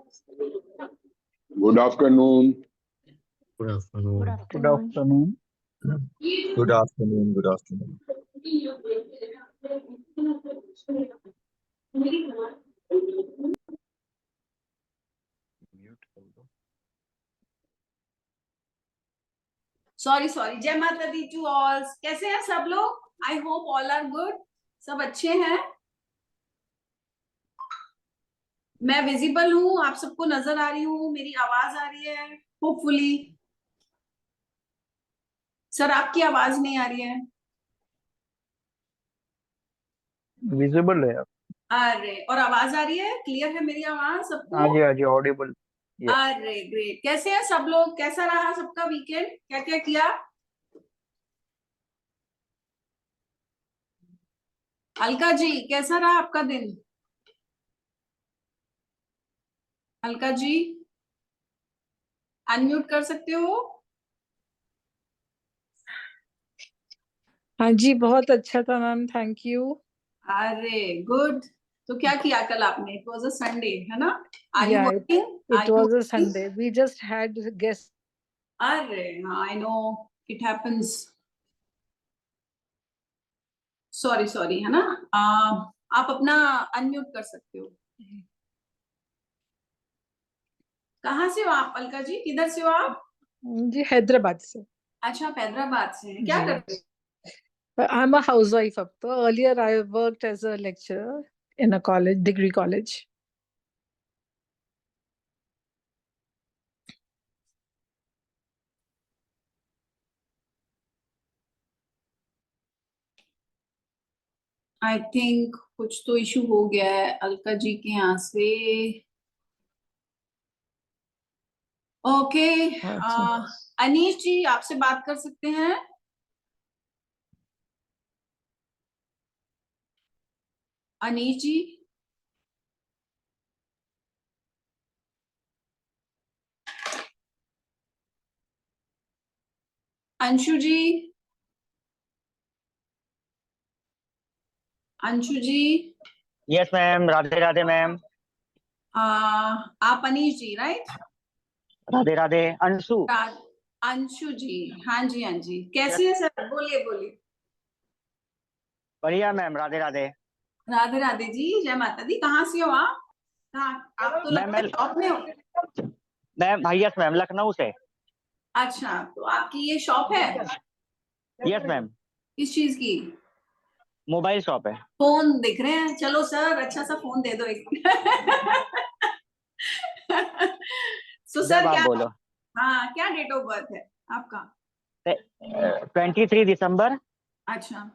Good afternoon. Good afternoon. Good afternoon. Good afternoon. Good afternoon. Sorry जय माता दी to all. कैसे हैं सब लोग? I hope all are good. सब अच्छे हैं? मैं विजिबल हूँ, आप सबको नजर आ रही हूँ, मेरी आवाज आ रही है होपफुली। सर आपकी आवाज नहीं आ रही है। विजिबल है आप? अरे, और आवाज आ रही है? क्लियर है मेरी आवाज सबको? हाँ जी ऑडिबल। अरे ग्रेट। कैसे हैं सब लोग? कैसा रहा सबका वीकेंड? क्या क्या किया? अलका जी कैसा रहा आपका दिन? अलका जी अनम्यूट कर सकते हो? हाँ जी बहुत अच्छा था मैम, थैंक यू। अरे गुड। तो क्या किया कल आपने? इट वाज अ संडे है ना? Are you Yeah, working? it was a Sunday. We just had guests. अरे हाँ, I know, it happens. Sorry है ना। आप अपना अनम्यूट कर सकते हो। कहाँ से हो आप अलका जी? किधर से हो आप? जी हैदराबाद से। अच्छा, आप हैदराबाद से हैं। क्या करते हो? I'm a housewife अब तो। Earlier I worked as a lecturer in a college, degree college. I think कुछ तो इशू हो गया है अलका जी के यहाँ से। ओके। अनीश जी आपसे बात कर सकते हैं? Anish ji. Anshu ji. Anshu ji. Yes ma'am, Radhe Radhe ma'am. आप अनीश जी राइट? राधे राधे। अंशु। अंशु जी, हाँ जी हाँ जी। कैसे हैं सर? बोलिए बोलिए। बढ़िया मैम, राधे राधे। राधे राधे जी, जय माता दी। कहाँ से हो आप? आप तो लगता है शॉप में हो। मैम यस मैम, लखनऊ से। अच्छा, तो आपकी ये शॉप है? Yes ma'am. किस चीज की? मोबाइल शॉप है। फोन दिख रहे हैं। चलो सर, अच्छा सा फोन दे दो एक। सो सर जब आप क्या? बोलो। हाँ, क्या डेट ऑफ बर्थ है आपका? 23 दिसंबर अच्छा,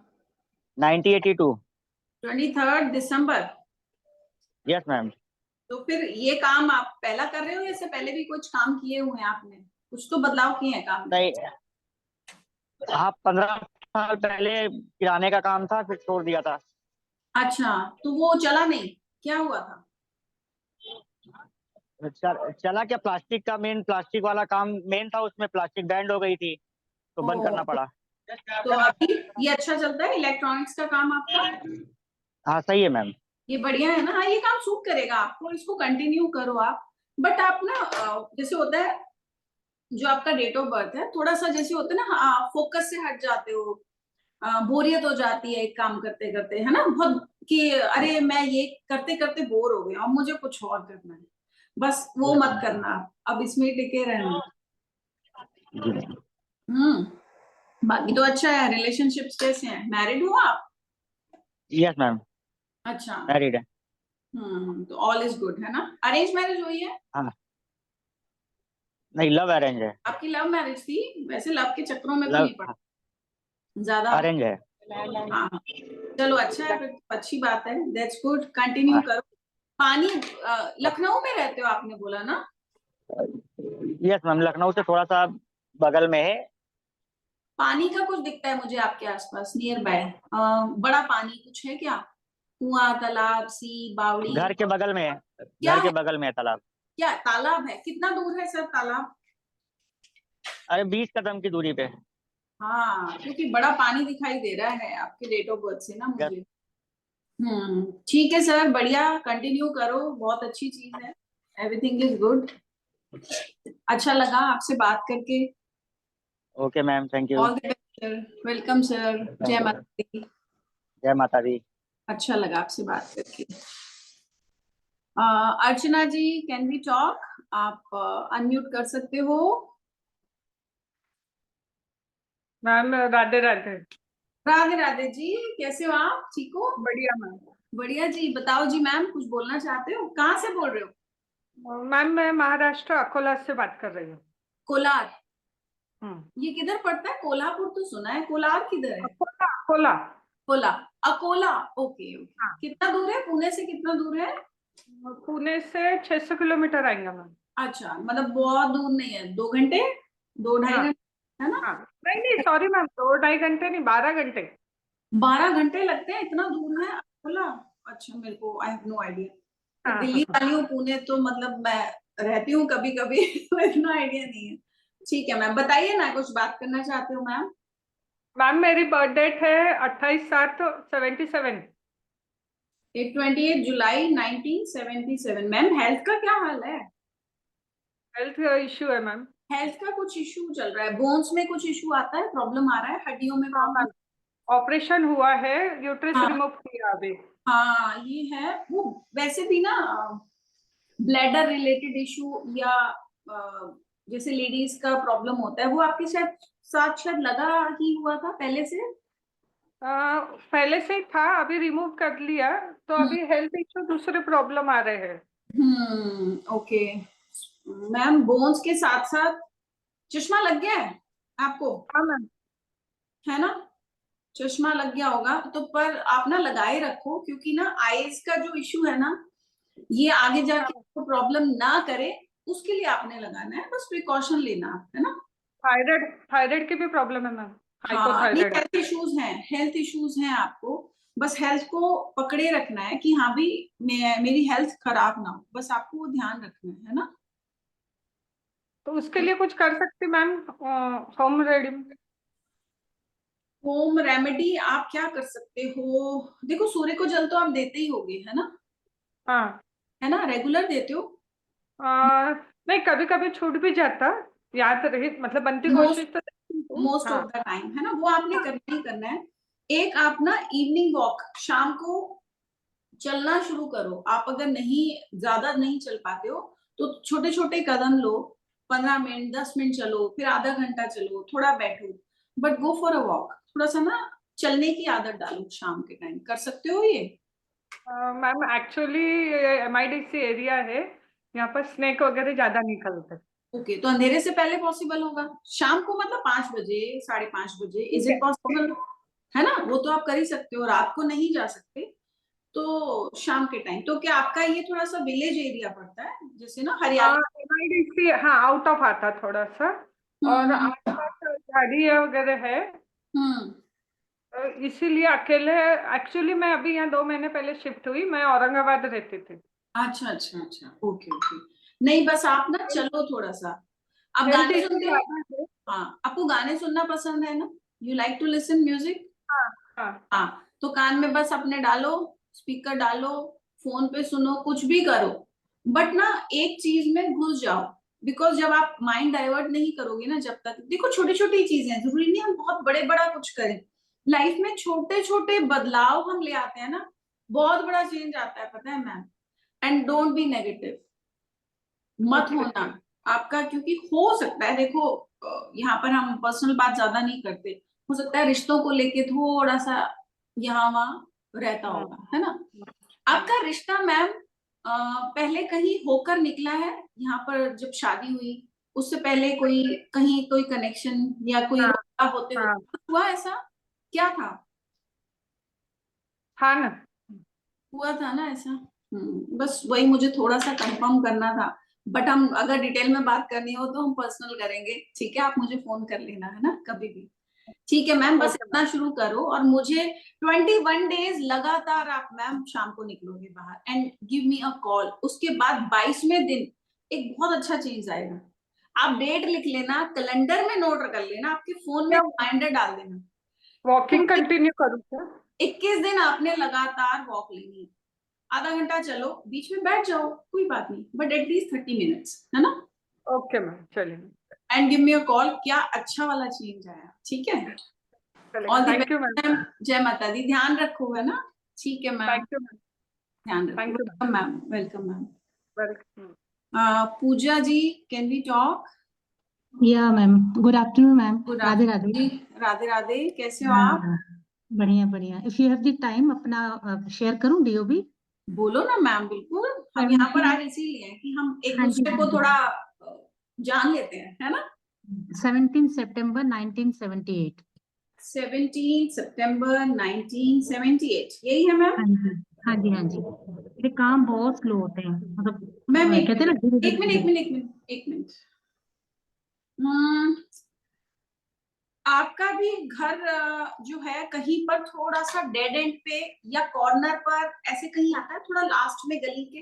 1982। 23 दिसंबर। Yes ma'am. तो फिर ये काम आप पहला कर रहे हो या इससे पहले भी कुछ काम किए हुए हैं आपने? कुछ तो बदलाव किए हैं काम में? नहीं, हाँ 15 साल पहले किराने का काम था, फिर छोड़ दिया था। अच्छा, तो वो चला नहीं? क्या हुआ था? चला क्या, प्लास्टिक का मेन, प्लास्टिक वाला काम मेन था, उसमें प्लास्टिक बैंड हो गई थी तो बंद करना पड़ा। तो अभी ये अच्छा चलता है इलेक्ट्रॉनिक्स का काम आपका? हाँ सही है मैम। ये बढ़िया है ना। हाँ, ये काम सूट करेगा आपको, इसको कंटिन्यू करो आप। बट आप ना जैसे होता है, जो आपका डेट ऑफ बर्थ है, थोड़ा सा जैसे होता है ना, फोकस से हट जाते हो। बोरियत हो जाती है एक काम करते करते, है ना, बहुत कि अरे मैं ये करते करते बोर हो गया, अब मुझे कुछ और करना है। बस वो मत करना, अब इसमें ही टिके रहना। बाकी तो अच्छा है। रिलेशनशिप्स कैसे हैं? मैरिड हो आप? यस मैम, अच्छा। मैरिड है। तो ऑल इज गुड है ना? अरेंज मैरिज हुई है? हाँ, नहीं लव अरेंज है। आपकी लव मैरिज थी? वैसे लव के चक्करों में तो लव नहीं पड़ा ज्यादा? अरेंज है। हाँ, चलो अच्छा है फिर, अच्छी बात है। दैट्स गुड, कंटिन्यू करो। पानी लखनऊ में रहते हो आपने बोला ना? यस मैम, लखनऊ से थोड़ा सा बगल में है। पानी का कुछ दिखता है मुझे आपके आसपास नियर बाय? बड़ा पानी कुछ है क्या? कुआं, तालाब, सी, बावड़ी? घर के बगल में है। क्या घर के है? बगल में है तालाब। क्या तालाब है? कितना दूर है सर तालाब? अरे 20 कदम की दूरी पे। हाँ, क्योंकि बड़ा पानी दिखाई दे रहा है आपके डेट ऑफ बर्थ से ना यस। मुझे। ठीक है सर, बढ़िया, कंटिन्यू करो, बहुत अच्छी चीज है। Everything is good. अच्छा लगा आपसे बात करके। Okay ma'am, thank you. All the best sir. Welcome sir. जय माता दी। जय माता दी। अच्छा लगा आपसे बात करके। अर्चना जी, कैन वी टॉक? आप अनम्यूट कर सकते हो। मैम राधे राधे। राधे राधे जी, कैसे हो आप? ठीक हो? बढ़िया मैम। बढ़िया जी। बताओ जी मैम, कुछ बोलना चाहते हो? कहाँ से बोल रहे हो? मैम मैं महाराष्ट्र अकोला से बात कर रही हूँ। कोलार? हम्म। ये किधर पड़ता है? कोल्हापुर तो सुना है, कोलार किधर है? Akola Akola. Cola, Akola. Okay okay. हाँ। कितना दूर है? पुणे से कितना दूर है? पुणे से 600 किलोमीटर आएंगे मैम। अच्छा, मतलब बहुत दूर नहीं है। 2 घंटे, 2 ढाई हाँ। घंटे, है ना? हाँ नहीं नहीं सॉरी मैम, 2-2.5 घंटे नहीं, 12 घंटे। 12 घंटे लगते हैं? इतना दूर है अकोला? अच्छा, मेरे को आई हैव नो आइडिया। हाँ दिल्ली वाली हूँ, पुणे तो मतलब मैं रहती हूँ कभी कभी तो इतना आइडिया नहीं है। ठीक है मैम, बताइए ना, कुछ बात करना चाहते हो मैम? मैम मेरी बर्थ डेट है 28/7/77। ये 28 जुलाई 1977। मैम हेल्थ का क्या हाल है? हेल्थ इश्यू है मैम। हेल्थ का कुछ इशू चल रहा है? बोन्स में कुछ इशू आता है? प्रॉब्लम आ रहा है? हड्डियों में हाँ प्रॉब्लम? मैम, ऑपरेशन हुआ है, यूट्रस हाँ रिमूव किया अभी। हाँ, ये है वो। वैसे भी ना, ब्लैडर रिलेटेड इशू या जैसे लेडीज का प्रॉब्लम होता है, वो आपके शायद साथ शायद लगा ही हुआ था पहले से? पहले से ही था, अभी रिमूव कर लिया, तो अभी हेल्थ इश्यू दूसरे प्रॉब्लम आ रहे हैं। ओके। मैम बोन्स के साथ साथ चश्मा लग गया है आपको? हाँ मैम। है ना? चश्मा लग गया होगा तो, पर आप ना लगाए रखो, क्योंकि ना आईज का जो इशू है ना, ये आगे जाके आपको प्रॉब्लम ना करे, उसके लिए आपने लगाना है। बस प्रिकॉशन लेना, है ना? थायराइड थायराइड की भी प्रॉब्लम है मैम, हाँ नहीं, हाइपोथायराइड है। हेल्थ इश्यूज हैं, हेल्थ इश्यूज हैं आपको। बस हेल्थ को पकड़े रखना है कि हाँ भी मेरी हेल्थ खराब ना हो, बस आपको वो ध्यान रखना है ना? तो उसके लिए कुछ कर सकती ma'am, home remedy? Home remedy आप क्या कर सकते हो? देखो, सूर्य को जल तो आप देते ही होगे, है ना? हाँ। है ना? रेगुलर देते हो? नहीं, कभी कभी छूट भी जाता, याद रही, मतलब बनती कोशिश तो करती हूँ। मोस्ट हाँ। ऑफ द टाइम, है ना? वो आपने करना ही करना है। एक आप ना इवनिंग वॉक शाम को चलना शुरू करो। आप अगर नहीं, ज्यादा नहीं चल पाते हो तो छोटे छोटे कदम लो। 15 मिनट, 10 मिनट चलो, फिर आधा घंटा चलो, थोड़ा बैठो, but go for a walk. थोड़ा सा ना चलने की आदत डालो शाम के टाइम। कर सकते हो ये? मैम एक्चुअली MIDC एरिया है, यहाँ पर स्नेक वगैरह ज्यादा निकलते। ओके, तो अंधेरे से पहले पॉसिबल होगा? शाम को मतलब 5 बजे, 5:30 बजे, इज ठीक इट है। पॉसिबल? है ना? वो तो आप कर ही सकते हो, रात को नहीं जा सकते तो शाम के टाइम। तो क्या आपका ये थोड़ा सा विलेज एरिया पड़ता है, जैसे ना हरियाली? MIDC हाँ, आउट ऑफ आता थोड़ा सा, और हम्म आसपास झाड़ी वगैरह है, हम्म। इसीलिए अकेले। एक्चुअली मैं अभी यहाँ 2 महीने पहले शिफ्ट हुई, मैं औरंगाबाद रहती थी। अच्छा अच्छा अच्छा, ओके ओके। नहीं, बस आप ना चलो थोड़ा सा। आप हेल्थ गाने इश्यू सुनते हो? ज्यादा है। हाँ, आपको गाने सुनना पसंद है ना? You like to listen music? हाँ हाँ। हाँ, तो कान में बस अपने डालो, स्पीकर डालो, फोन पे सुनो, कुछ भी करो, बट ना एक चीज में घुस जाओ। बिकॉज जब आप माइंड डाइवर्ट नहीं करोगे ना, जब तक, देखो छोटी छोटी चीजें हैं, जरूरी नहीं हम बहुत बड़े बड़ा कुछ करें। लाइफ में छोटे छोटे बदलाव हम ले आते हैं ना, बहुत बड़ा चेंज आता है, पता है ma'am? And don't be negative, मत Okay. होना आपका, क्योंकि हो सकता है, देखो यहाँ पर हम पर्सनल बात ज्यादा नहीं करते, हो सकता है रिश्तों को लेके थोड़ा सा यहाँ वहाँ रहता होगा, है ना? आपका रिश्ता मैम पहले कहीं होकर निकला है? यहाँ पर जब शादी हुई उससे पहले कोई, कहीं कोई कनेक्शन या कोई हाँ रोका होते हाँ होते हुआ ऐसा? क्या था? हाँ ना। हुआ था ना ऐसा? बस वही मुझे थोड़ा सा कंफर्म करना था। बट हम अगर डिटेल में बात करनी हो तो हम पर्सनल करेंगे, ठीक है? आप मुझे फोन कर लेना, है ना, कभी भी। ठीक है मैम, बस ओके इतना शुरू करो, और मुझे 21 डेज लगातार आप मैम शाम को निकलोगे बाहर, and give me a call. उसके बाद 22वें दिन एक बहुत अच्छा चेंज आएगा। आप डेट लिख लेना, कैलेंडर में नोट कर लेना, आपके फोन में क्या रिमाइंडर डाल देना। वॉकिंग कंटिन्यू करूँ क्या? 21 दिन आपने लगातार वॉक लेनी है। आधा घंटा चलो, बीच में बैठ जाओ, कोई बात नहीं, बट एटलीस्ट 30 मिनट्स, है ना। ओके मैम, चलिए and give me a call, क्या अच्छा वाला चेंज आया, ठीक है। चलेगा। All the thank you ma'am, best, जय माता दी, ध्यान रखो, है ना। ठीक है मैम, थैंक यू मैम, ध्यान थैंक रखो। You ma'am, ma'am, welcome ma'am. Welcome. Pooja ji, can we talk? Yeah ma'am, good afternoon ma'am. Good Radhe Radhe. Afternoon, Radhe Radhe, कैसे हो आप? हाँ, बढ़िया बढ़िया। If you have the time अपना शेयर करूं डीओबी। बोलो ना मैम, बिल्कुल, हम यहाँ पर आज इसीलिए हैं कि हम एक हाँ जी, दूसरे हाँ को जी। थोड़ा जान लेते हैं, है ना। 17 सितंबर 1978। 17 सितंबर 1978, यही है मैम। हाँ जी, हाँ जी, हाँ जी। मेरे काम बहुत स्लो होते हैं, मतलब मैम एक कहते हैं ना, मिनट, धीरे एक मिनट, एक धीरे। मिनट, एक मिनट, एक मिनट। हम्म, आपका भी घर जो है कहीं पर थोड़ा सा डेड एंड पे या कॉर्नर पर ऐसे कहीं आता है, थोड़ा लास्ट में गली के?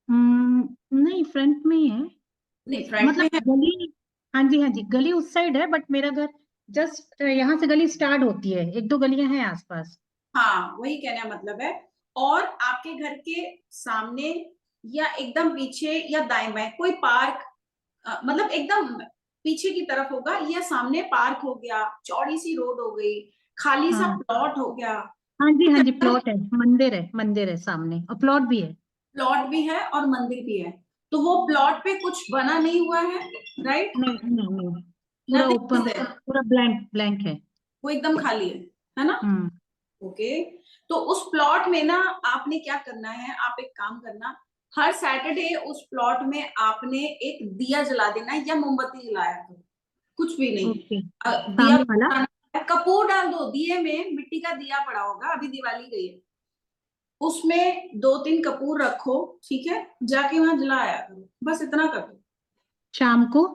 नहीं, फ्रंट में ही है। नहीं, फ्रंट में मतलब है। गली, हाँ जी, हाँ जी, गली उस साइड है, बट मेरा घर जस्ट यहाँ से गली स्टार्ट होती है, एक दो गलियां हैं आसपास। हाँ, वही कहने का मतलब है। और आपके घर के सामने या एकदम पीछे या दाएं बाएं कोई पार्क, मतलब एकदम पीछे की तरफ होगा, या सामने पार्क हो गया, चौड़ी सी रोड हो गई, खाली सा हाँ प्लॉट हो गया। हाँ जी, हाँ जी, प्लॉट है, मंदिर है सामने, और प्लॉट भी है। प्लॉट भी है और मंदिर भी है, तो वो प्लॉट पे कुछ बना नहीं हुआ है, राइट? नहीं नहीं नहीं, पूरा ओपन, नथिंग, पूरा ब्लैंक ब्लैंक है। वो एकदम खाली है ना। हम्म। ओके, तो उस प्लॉट में ना आपने क्या करना है, आप एक काम करना, हर सैटरडे उस प्लॉट में आपने एक दिया जला देना है या मोमबत्ती जलाया करो, कुछ भी नहीं। ओके, दिया सामने वाला। जलाना है, कपूर डाल दो दिए में, मिट्टी का दिया पड़ा होगा, अभी दिवाली गई है, उसमें 2-3 कपूर रखो, ठीक है, जाके वहां जलाया करो, बस इतना कर दो। शाम को।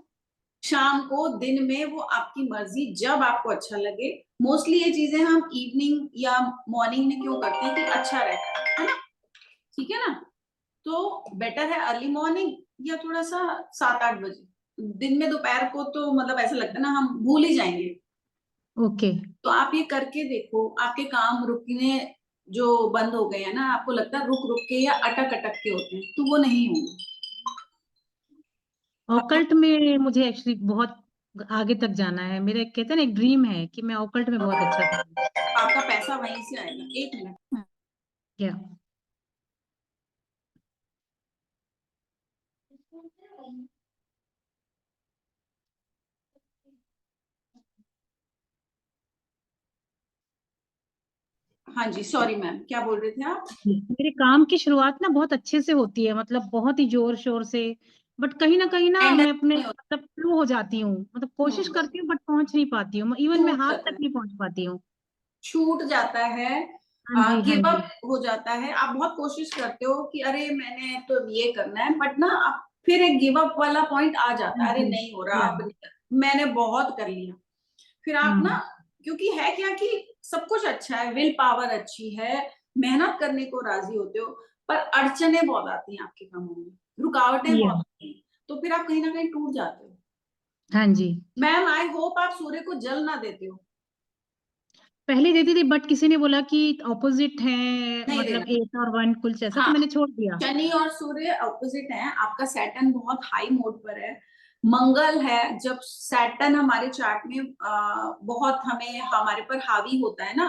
शाम को, दिन में, वो आपकी मर्जी, जब आपको अच्छा लगे। मोस्टली ये चीजें हम इवनिंग या मॉर्निंग में क्यों करते हैं कि अच्छा रहता है ना, ठीक है ना। तो बेटर है अर्ली मॉर्निंग या थोड़ा सा 7-8 बजे। दिन में दोपहर को तो मतलब ऐसा लगता है ना हम भूल ही जाएंगे। ओके। तो आप ये करके देखो, आपके काम रुकने जो बंद हो गए हैं ना, आपको लगता है रुक रुक के या अटक अटक के होते हैं, तो वो नहीं होंगे। ऑकल्ट में मुझे एक्चुअली बहुत आगे तक जाना है, मेरा कहते हैं ना एक ड्रीम है कि मैं ऑकल्ट में बहुत अच्छा करूं। आपका पैसा वहीं से आएगा। एक मिनट, क्या? हाँ जी, सॉरी मैम, क्या बोल रहे थे आप? मेरे काम की शुरुआत ना बहुत अच्छे से होती है, मतलब बहुत ही जोर शोर से, बट कहीं ना एंड मैं अपने मतलब फ्लो हो जाती हूँ, मतलब कोशिश हम्म, करती हूँ बट पहुंच नहीं पाती हूँ, इवन मैं छूट हाथ जाता तक है, नहीं पहुंच पाती हूँ। छूट जाता है, हाँ जी, हाँ गिव जी। अप हो जाता है। आप बहुत कोशिश करते हो कि अरे मैंने तो ये करना है, बट ना आप फिर एक गिव अप वाला पॉइंट आ जाता हाँ है, अरे जी, नहीं हो रहा, या, अब नहीं, मैंने बहुत कर लिया। फिर आप ना, क्योंकि है क्या कि सब कुछ अच्छा है, विल पावर अच्छी है, मेहनत करने को राजी होते हो, पर अड़चने बहुत आती हैं आपके कामों में, रुकावटें या, बहुत आती हैं, तो फिर आप कहीं ना कहीं टूट जाते हो। हाँ जी। मैम, आई होप आप सूर्य को जल ना देते हो। पहले देती थी, बट किसी ने बोला कि ऑपोजिट है, नहीं मतलब देना। 8 और 1 कुछ ऐसा, तो हाँ, मैंने छोड़ दिया। शनि और सूर्य ऑपोजिट है, आपका सैटर्न बहुत हाई मोड पर है, मंगल है, जब सैटर्न हमारे चार्ट में बहुत हमें हमारे पर हावी होता है ना,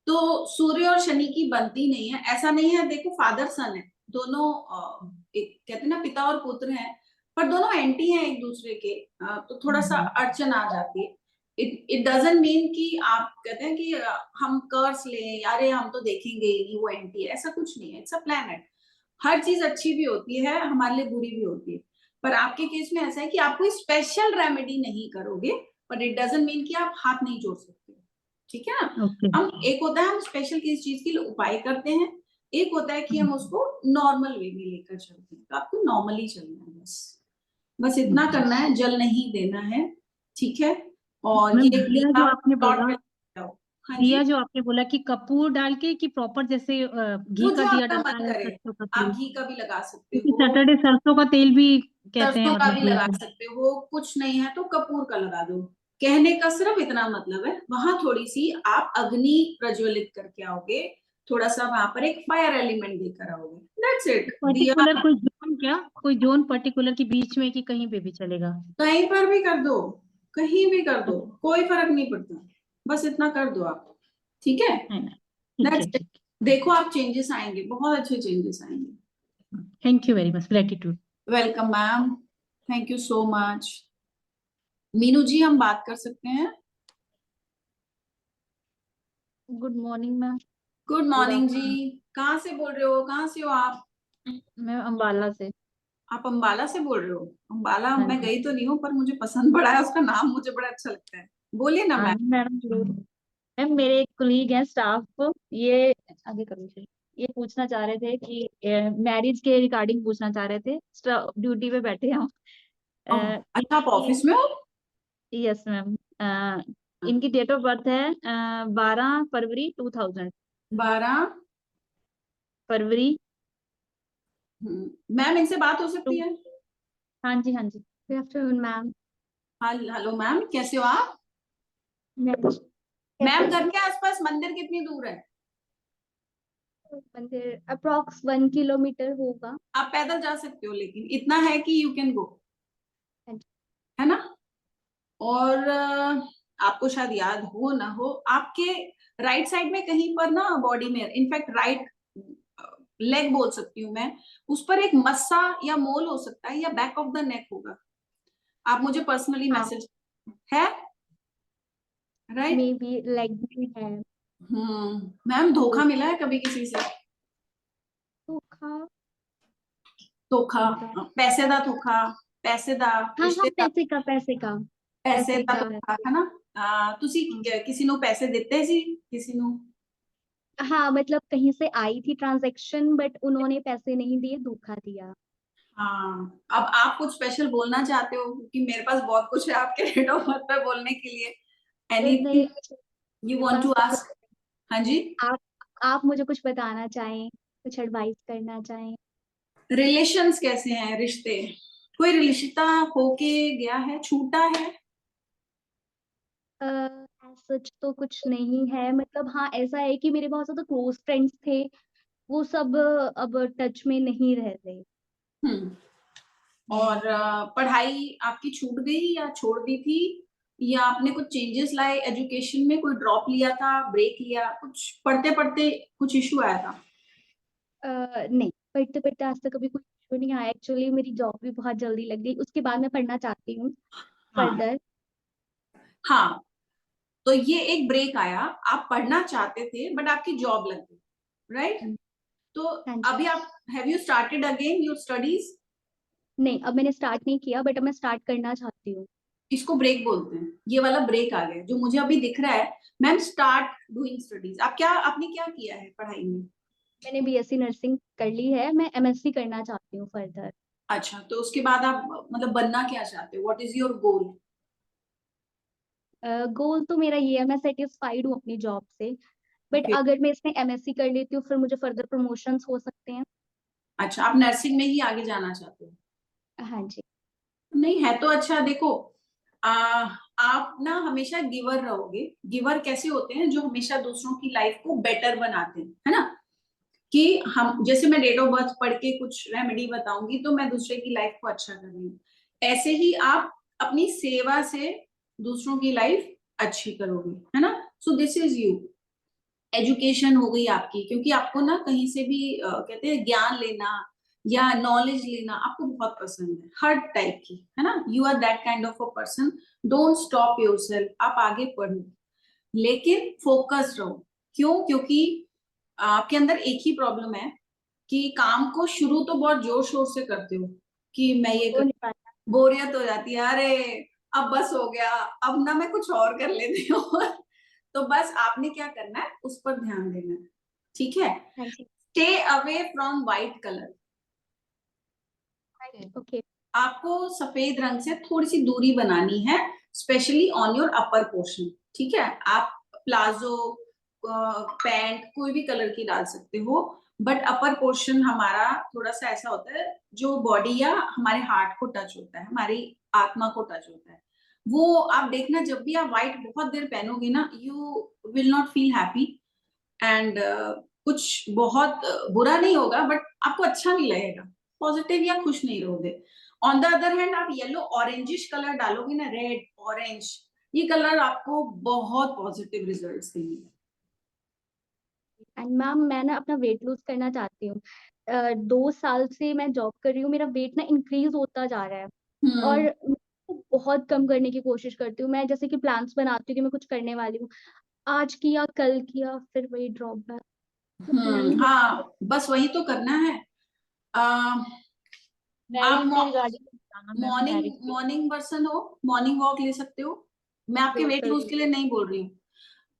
तो सूर्य और शनि की बनती नहीं है। ऐसा नहीं है, देखो फादर सन है दोनों, एक कहते हैं ना पिता और पुत्र हैं, पर दोनों एंटी हैं एक दूसरे के, तो थोड़ा सा अड़चन आ जाती है। इट डजंट मीन कि आप कहते हैं कि हम कर्स लें, अरे हम तो देखेंगे ही नहीं, वो एंटी है, ऐसा कुछ नहीं है, इट्स अ प्लैनेट। हर चीज अच्छी भी होती है हमारे लिए, बुरी भी होती है, पर आपके केस में ऐसा है कि आप कोई स्पेशल रेमेडी नहीं करोगे, बट इट डजंट मीन कि आप हाथ नहीं जोड़ सकते, ठीक है ना। ओके। हम, एक होता है हम स्पेशल किसी चीज के लिए उपाय करते हैं, एक होता है कि हम उसको नॉर्मल वे में लेकर चलते हैं, तो आपको नॉर्मली चलना है, बस इतना करना है, जल नहीं देना है, ठीक है। और मैम, ये दिया जो दिया आपने प्लॉट बोला, पे लगाओ। हाँ जी, दिया जो आपने बोला कि कपूर डाल के, कि प्रॉपर जैसे घी वो का जो दिया आपका डलता मन है, करे, सरसों का आप तेल, घी का भी लगा सकते क्योंकि हो, सैटरडे सरसों का तेल भी कहते हैं, सरसों का मतलब भी दिया लगा का। सकते हो, कुछ नहीं है तो कपूर का लगा दो। कहने का सिर्फ इतना मतलब है, वहां थोड़ी सी आप अग्नि प्रज्वलित करके आओगे, थोड़ा सा वहां पर एक फायर एलिमेंट देकर आओगे, दैट्स इट। दिया पर्टिकुलर कोई जोन क्या, कोई जोन पर्टिकुलर के बीच में कि कहीं पे भी चलेगा? कहीं पर भी कर दो, कहीं भी कर दो, कोई फर्क नहीं पड़ता, बस इतना कर दो आप, ठीक है? है ना? ठीक है, दैट्स इट। ठीक देखो आप चेंजेस आएंगे, बहुत अच्छे चेंजेस आएंगे। है। Thank you very much, gratitude. Welcome ma'am, thank you so much. Meenu ji हम बात कर सकते हैं? Good morning ma'am. Good morning जी, कहाँ से बोल रहे हो, कहाँ से हो आप? मैं अम्बाला से। आप अंबाला से बोल रहे हो? अंबाला हाँ मैं जी। गई तो नहीं हूँ, पर मुझे पसंद पड़ा है उसका नाम, मुझे बड़ा अच्छा लगता है। बोलिए ना हाँ मैम। जी मैडम जरूर। मैम मेरे एक कोलीग हैं स्टाफ, ये आगे करो जी। ये पूछना चाह रहे थे कि मैरिज के रिगार्डिंग पूछना चाह रहे थे, ड्यूटी पे बैठे हैं हम। ओह, अच्छा आप ऑफिस में हो? Yes ma'am. इनकी डेट ऑफ बर्थ है 12 फरवरी 2000। 12। फरवरी मैम इनसे बात हो सकती टू। है? हाँ जी हाँ जी। Good afternoon ma'am. Hello ma'am, कैसे हो आप? मैम घर के आसपास मंदिर कितनी दूर है? मंदिर अप्रोक्स 1 किलोमीटर होगा। आप पैदल जा सकते हो, लेकिन इतना है कि यू कैन गो, हाँ जी। है ना? और आपको शायद याद हो ना हो, आपके राइट साइड में कहीं पर ना बॉडी में, इनफैक्ट राइट लेग बोल सकती हूँ मैं, उस पर एक मस्सा या मोल हो सकता है, या बैक ऑफ द नेक होगा। आप मुझे पर्सनली हाँ मैसेज है, राइट? मे बी लेग भी है। मैम धोखा मिला है कभी किसी से? धोखा। धोखा, पैसे दा धोखा, पैसे दा, हाँ हाँ, ਰਿਸ਼ਤੇਦਾਰ, पैसे का ਪੈਸੇ पैसे ਦਾ का ਧੋਖਾ, है ना? ਤੁਸੀਂ ਕਿਸੇ ਨੂੰ ਪੈਸੇ ਦਿੱਤੇ ਸੀ, ਕਿਸੇ ਨੂੰ? हाँ मतलब कहीं से आई थी ट्रांजैक्शन, बट उन्होंने पैसे नहीं दिए, धोखा दिया। हाँ, अब आप कुछ स्पेशल बोलना चाहते हो, क्योंकि मेरे पास बहुत कुछ है आपके डेट ऑफ बर्थ पे बोलने के लिए। नहीं, एनीथिंग यू मेरे वांट पास टू तो आस्क? हाँ जी। आप आप मुझे कुछ बताना चाहें, कुछ एडवाइस करना चाहें। रिलेशंस कैसे हैं, रिश्ते? कोई रिश्ता होके गया है, छूटा है? सच तो कुछ नहीं है, मतलब हाँ ऐसा है कि मेरे बहुत ज्यादा क्लोज फ्रेंड्स थे, वो सब अब टच में नहीं रह रहे। हम्म। और पढ़ाई आपकी छूट गई या छोड़ दी थी, या आपने कुछ चेंजेस लाए एजुकेशन में, कोई ड्रॉप लिया था, ब्रेक लिया, कुछ पढ़ते पढ़ते कुछ इशू आया था? नहीं, पढ़ते पढ़ते आज तक कभी कोई इशू नहीं आया। एक्चुअली मेरी जॉब भी बहुत जल्दी लग गई, उसके बाद मैं पढ़ना चाहती हूँ हाँ फर्दर। हाँ, तो ये एक ब्रेक आया, आप पढ़ना चाहते थे बट आपकी जॉब लग गई, राइट? तो हाँ जी। अभी आप, have you started again your studies? नहीं, अब मैंने स्टार्ट नहीं किया, बट अब मैं स्टार्ट करना चाहती हूँ। इसको ब्रेक बोलते हैं, ये वाला ब्रेक आ गया जो मुझे अभी दिख रहा है। Ma'am start doing studies. आप क्या, आपने क्या किया है पढ़ाई में? मैंने बीएससी नर्सिंग कर ली है, मैं एमएससी करना चाहती हूँ फर्दर। अच्छा, तो उसके बाद आप मतलब बनना क्या चाहते हो, व्हाट इज योर गोल? गोल तो मेरा ये है, मैं सेटिस्फाइड हूँ अपनी जॉब से, बट Okay. अगर मैं इसमें एमएससी कर लेती हूँ फिर मुझे फर्दर प्रमोशंस हो सकते हैं। अच्छा, आप नर्सिंग में ही आगे जाना चाहते हो? हाँ जी। नहीं है तो अच्छा। देखो, आ, आप ना हमेशा गिवर रहोगे। गिवर कैसे होते हैं? जो हमेशा दूसरों की लाइफ को बेटर बनाते हैं, है ना? कि हम, जैसे मैं डेट ऑफ बर्थ पढ़ के कुछ रेमेडी बताऊंगी तो मैं दूसरे की लाइफ को अच्छा कर रही हूँ, ऐसे ही आप अपनी सेवा से दूसरों की लाइफ अच्छी करोगे, है ना? So this is you. Education हो गई आपकी, क्योंकि आपको ना कहीं से भी कहते हैं ज्ञान लेना या नॉलेज लेना आपको बहुत पसंद है, हर टाइप की, है ना? You are that kind of a person. Don't stop yourself, आप आगे पढ़ो, लेकिन फोकस रहो। क्यों? क्योंकि आपके अंदर एक ही प्रॉब्लम है कि काम को शुरू तो बहुत जोर शोर से करते हो कि मैं ये हो नहीं पाता। बोरियत हो जाती है, अरे अब बस हो गया, अब ना मैं कुछ और कर लेती हूँ। तो बस आपने क्या करना है, उस पर ध्यान देना है, ठीक है? हाँ जी। Stay away from white colour. Okay. आपको सफेद रंग से थोड़ी सी दूरी बनानी है, specially on your upper portion, ठीक है? आप प्लाजो, पैंट कोई भी कलर की डाल सकते हो, बट अपर पोर्शन हमारा थोड़ा सा ऐसा होता है जो बॉडी या हमारे हार्ट को टच होता है, हमारी आत्मा को टच होता है। वो आप देखना, जब भी आप व्हाइट बहुत देर पहनोगे ना, you will not feel happy, and कुछ बहुत बुरा नहीं होगा, बट आपको अच्छा नहीं लगेगा, पॉजिटिव या खुश नहीं रहोगे। ऑन द अदर हैंड आप येलो ऑरेंजिश कलर डालोगे ना, रेड ऑरेंज, ये कलर आपको बहुत पॉजिटिव रिजल्ट्स देंगे। एंड मैम मैं ना अपना वेट लूज करना चाहती हूँ। 2 साल से मैं जॉब कर रही हूँ, मेरा वेट ना इंक्रीज होता जा रहा है और मैं उसको बहुत कम करने की कोशिश करती हूँ। मैं जैसे कि प्लान्स बनाती हूँ कि मैं कुछ करने वाली हूँ, आज किया कल किया फिर वही ड्रॉप बैक। हाँ, बस वही तो करना है। आप मैरिज के रिगार्डिंग बताना मैम, मॉर्निंग मैरिज के मॉर्निंग पर्सन हो, मॉर्निंग वॉक ले सकते हो। मैं आपके वेट लूज के लिए नहीं बोल रही हूँ।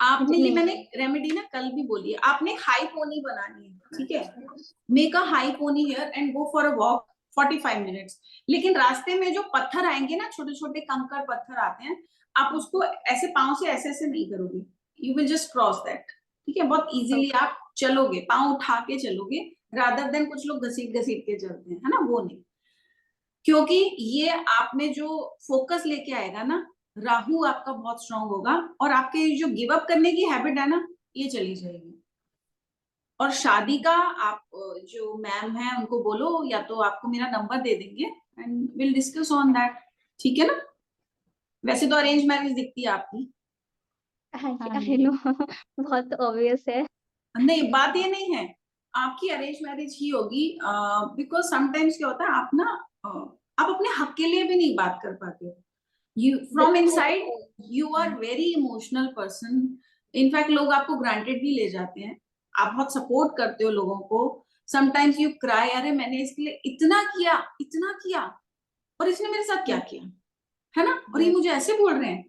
आपने ये नहीं। मैंने रेमेडी ना कल भी बोली है, आपने हाई पोनी बनानी है, ठीक है, make a high pony here and go for a walk 45 minutes. लेकिन रास्ते में जो पत्थर आएंगे ना, छोटे छोटे कंकड़ पत्थर आते हैं, आप उसको ऐसे पांव से ऐसे ऐसे नहीं करोगे, you will just cross that, ठीक है। बहुत इजीली आप चलोगे, पांव उठा के चलोगे, रादर देन कुछ लोग घसीट घसीट के चलते हैं, है ना, वो नहीं। क्योंकि ये आप में जो फोकस लेके आएगा ना, राहु आपका बहुत स्ट्रांग होगा, और आपके जो गिव अप करने की हैबिट है ना, ये चली जाएगी। और शादी का आप जो मैम है उनको बोलो, या तो आपको मेरा नंबर दे देंगे and will discuss on that, ठीक है ना। वैसे तो अरेंज मैरिज दिखती है आपकी। आई नो बहुत ऑब्वियस है। नहीं, बात ये नहीं है, आपकी अरेंज मैरिज ही होगी, बिकॉज समटाइम्स क्या होता है, आप ना आप अपने हक के लिए भी नहीं बात कर पाते हो। You from inside you are very emotional person. In fact लोग आपको ग्रांटेड भी ले जाते हैं, आप बहुत सपोर्ट करते हो लोगों को। समटाइम्स यू क्राई, अरे मैंने इसके लिए इतना किया और इसने मेरे साथ क्या किया, है ना, और ये मुझे ऐसे बोल रहे हैं।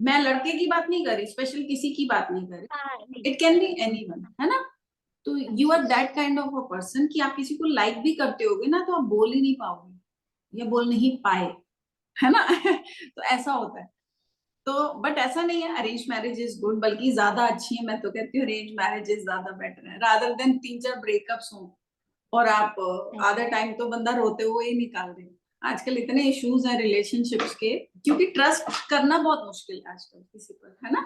मैं लड़के की बात नहीं कर रही, स्पेशल किसी की बात नहीं कर रही, इट कैन बी एनीवन, है ना। तो you are that kind of a person कि आप किसी को लाइक भी करते होगे ना, तो आप बोल ही नहीं पाओगे या बोल नहीं पाए, है ना। तो ऐसा होता है। तो बट ऐसा नहीं है, अरेंज मैरिज इज गुड, बल्कि ज्यादा अच्छी है। मैं तो कहती हूँ अरेंज मैरिज इज ज्यादा बेटर है, रादर देन 3-4 ब्रेकअप्स हो और आप आधा टाइम तो बंदा रोते हुए ही निकाल दे। आजकल इतने इश्यूज हैं रिलेशनशिप्स के, क्योंकि ट्रस्ट करना बहुत मुश्किल है आजकल किसी पर, है ना।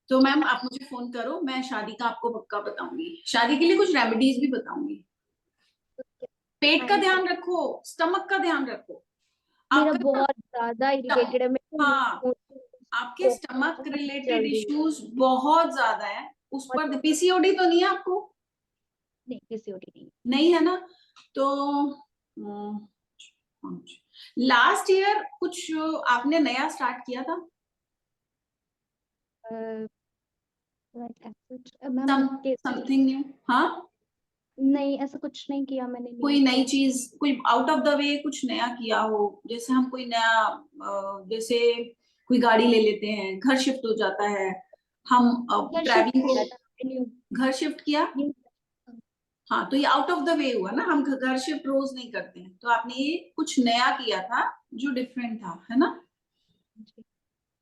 तो मैम आप मुझे फोन करो, मैं शादी का आपको पक्का बताऊंगी, शादी के लिए कुछ रेमेडीज भी बताऊंगी। पेट का ध्यान रखो, स्टमक का ध्यान रखो। मेरा आपका बहुत ज्यादा इरिटेटेड है हाँ, आपके स्टमक रिलेटेड इश्यूज बहुत ज्यादा है, उस पर पीसीओडी तो नहीं है आपको? नहीं, पीसीओडी नहीं है ना। तो लास्ट ईयर कुछ आपने नया स्टार्ट किया था? Something new? हाँ, नहीं, ऐसा कुछ नहीं किया मैंने। कोई नई चीज, कोई आउट ऑफ द वे कुछ नया किया हो, जैसे हम कोई नया जैसे कोई गाड़ी ले लेते हैं, घर शिफ्ट हो जाता है, हम ट्रैवलिंग को घर शिफ्ट किया, हाँ, तो ये आउट ऑफ द वे हुआ ना, हम घर शिफ्ट रोज नहीं करते हैं, तो आपने ये कुछ नया किया था जो डिफरेंट था, है ना।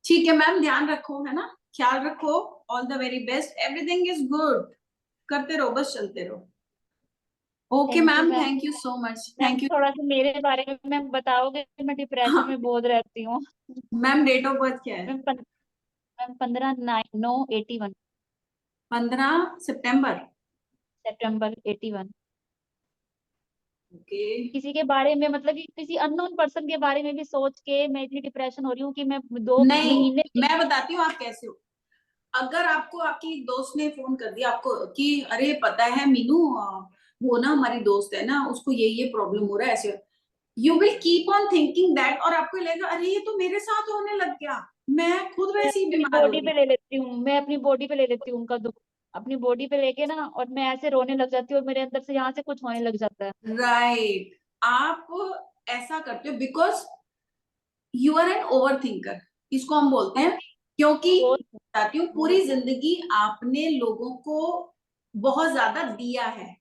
ठीक है मैम, ध्यान रखो, है ना, ख्याल रखो, all the very best, everything is good, करते रहो, बस चलते रहो। Okay ma'am, thank you so much, thank you. थोड़ा सा मेरे बारे में मैम बताओगे, मैं डिप्रेशन में बहुत रहती हूँ। मैम डेट ऑफ बर्थ क्या है? मैम 15/9/81। 15 सितंबर। सितंबर 81। ओके। किसी के बारे में मतलब कि किसी अननोन पर्सन के बारे में भी सोच के मैं इतनी डिप्रेशन हो रही हूँ कि मैं 2 नहीं, महीने मैं बताती हूँ आप कैसे हो। अगर आपको आपकी एक दोस्त ने फोन कर दिया आपको कि अरे पता है मीनू, वो ना हमारी दोस्त है ना, उसको ये प्रॉब्लम हो रहा है, ऐसे, you will keep on thinking that, और आपको लगेगा अरे ये तो मेरे साथ होने लग गया, मैं खुद वैसे ही अपनी बीमार हो बॉडी पे गई। ले लेती हूँ, मैं अपनी बॉडी पे ले लेती हूँ उनका दुख, अपनी बॉडी पे लेके ना, और मैं ऐसे रोने लग जाती हूँ और मेरे अंदर से यहाँ से कुछ होने लग जाता है। राइट, आप ऐसा करते हो because you are an over thinker, इसको हम बोलते हैं। क्योंकि बताती हूँ, पूरी जिंदगी आपने लोगों को बहुत ज्यादा दिया है,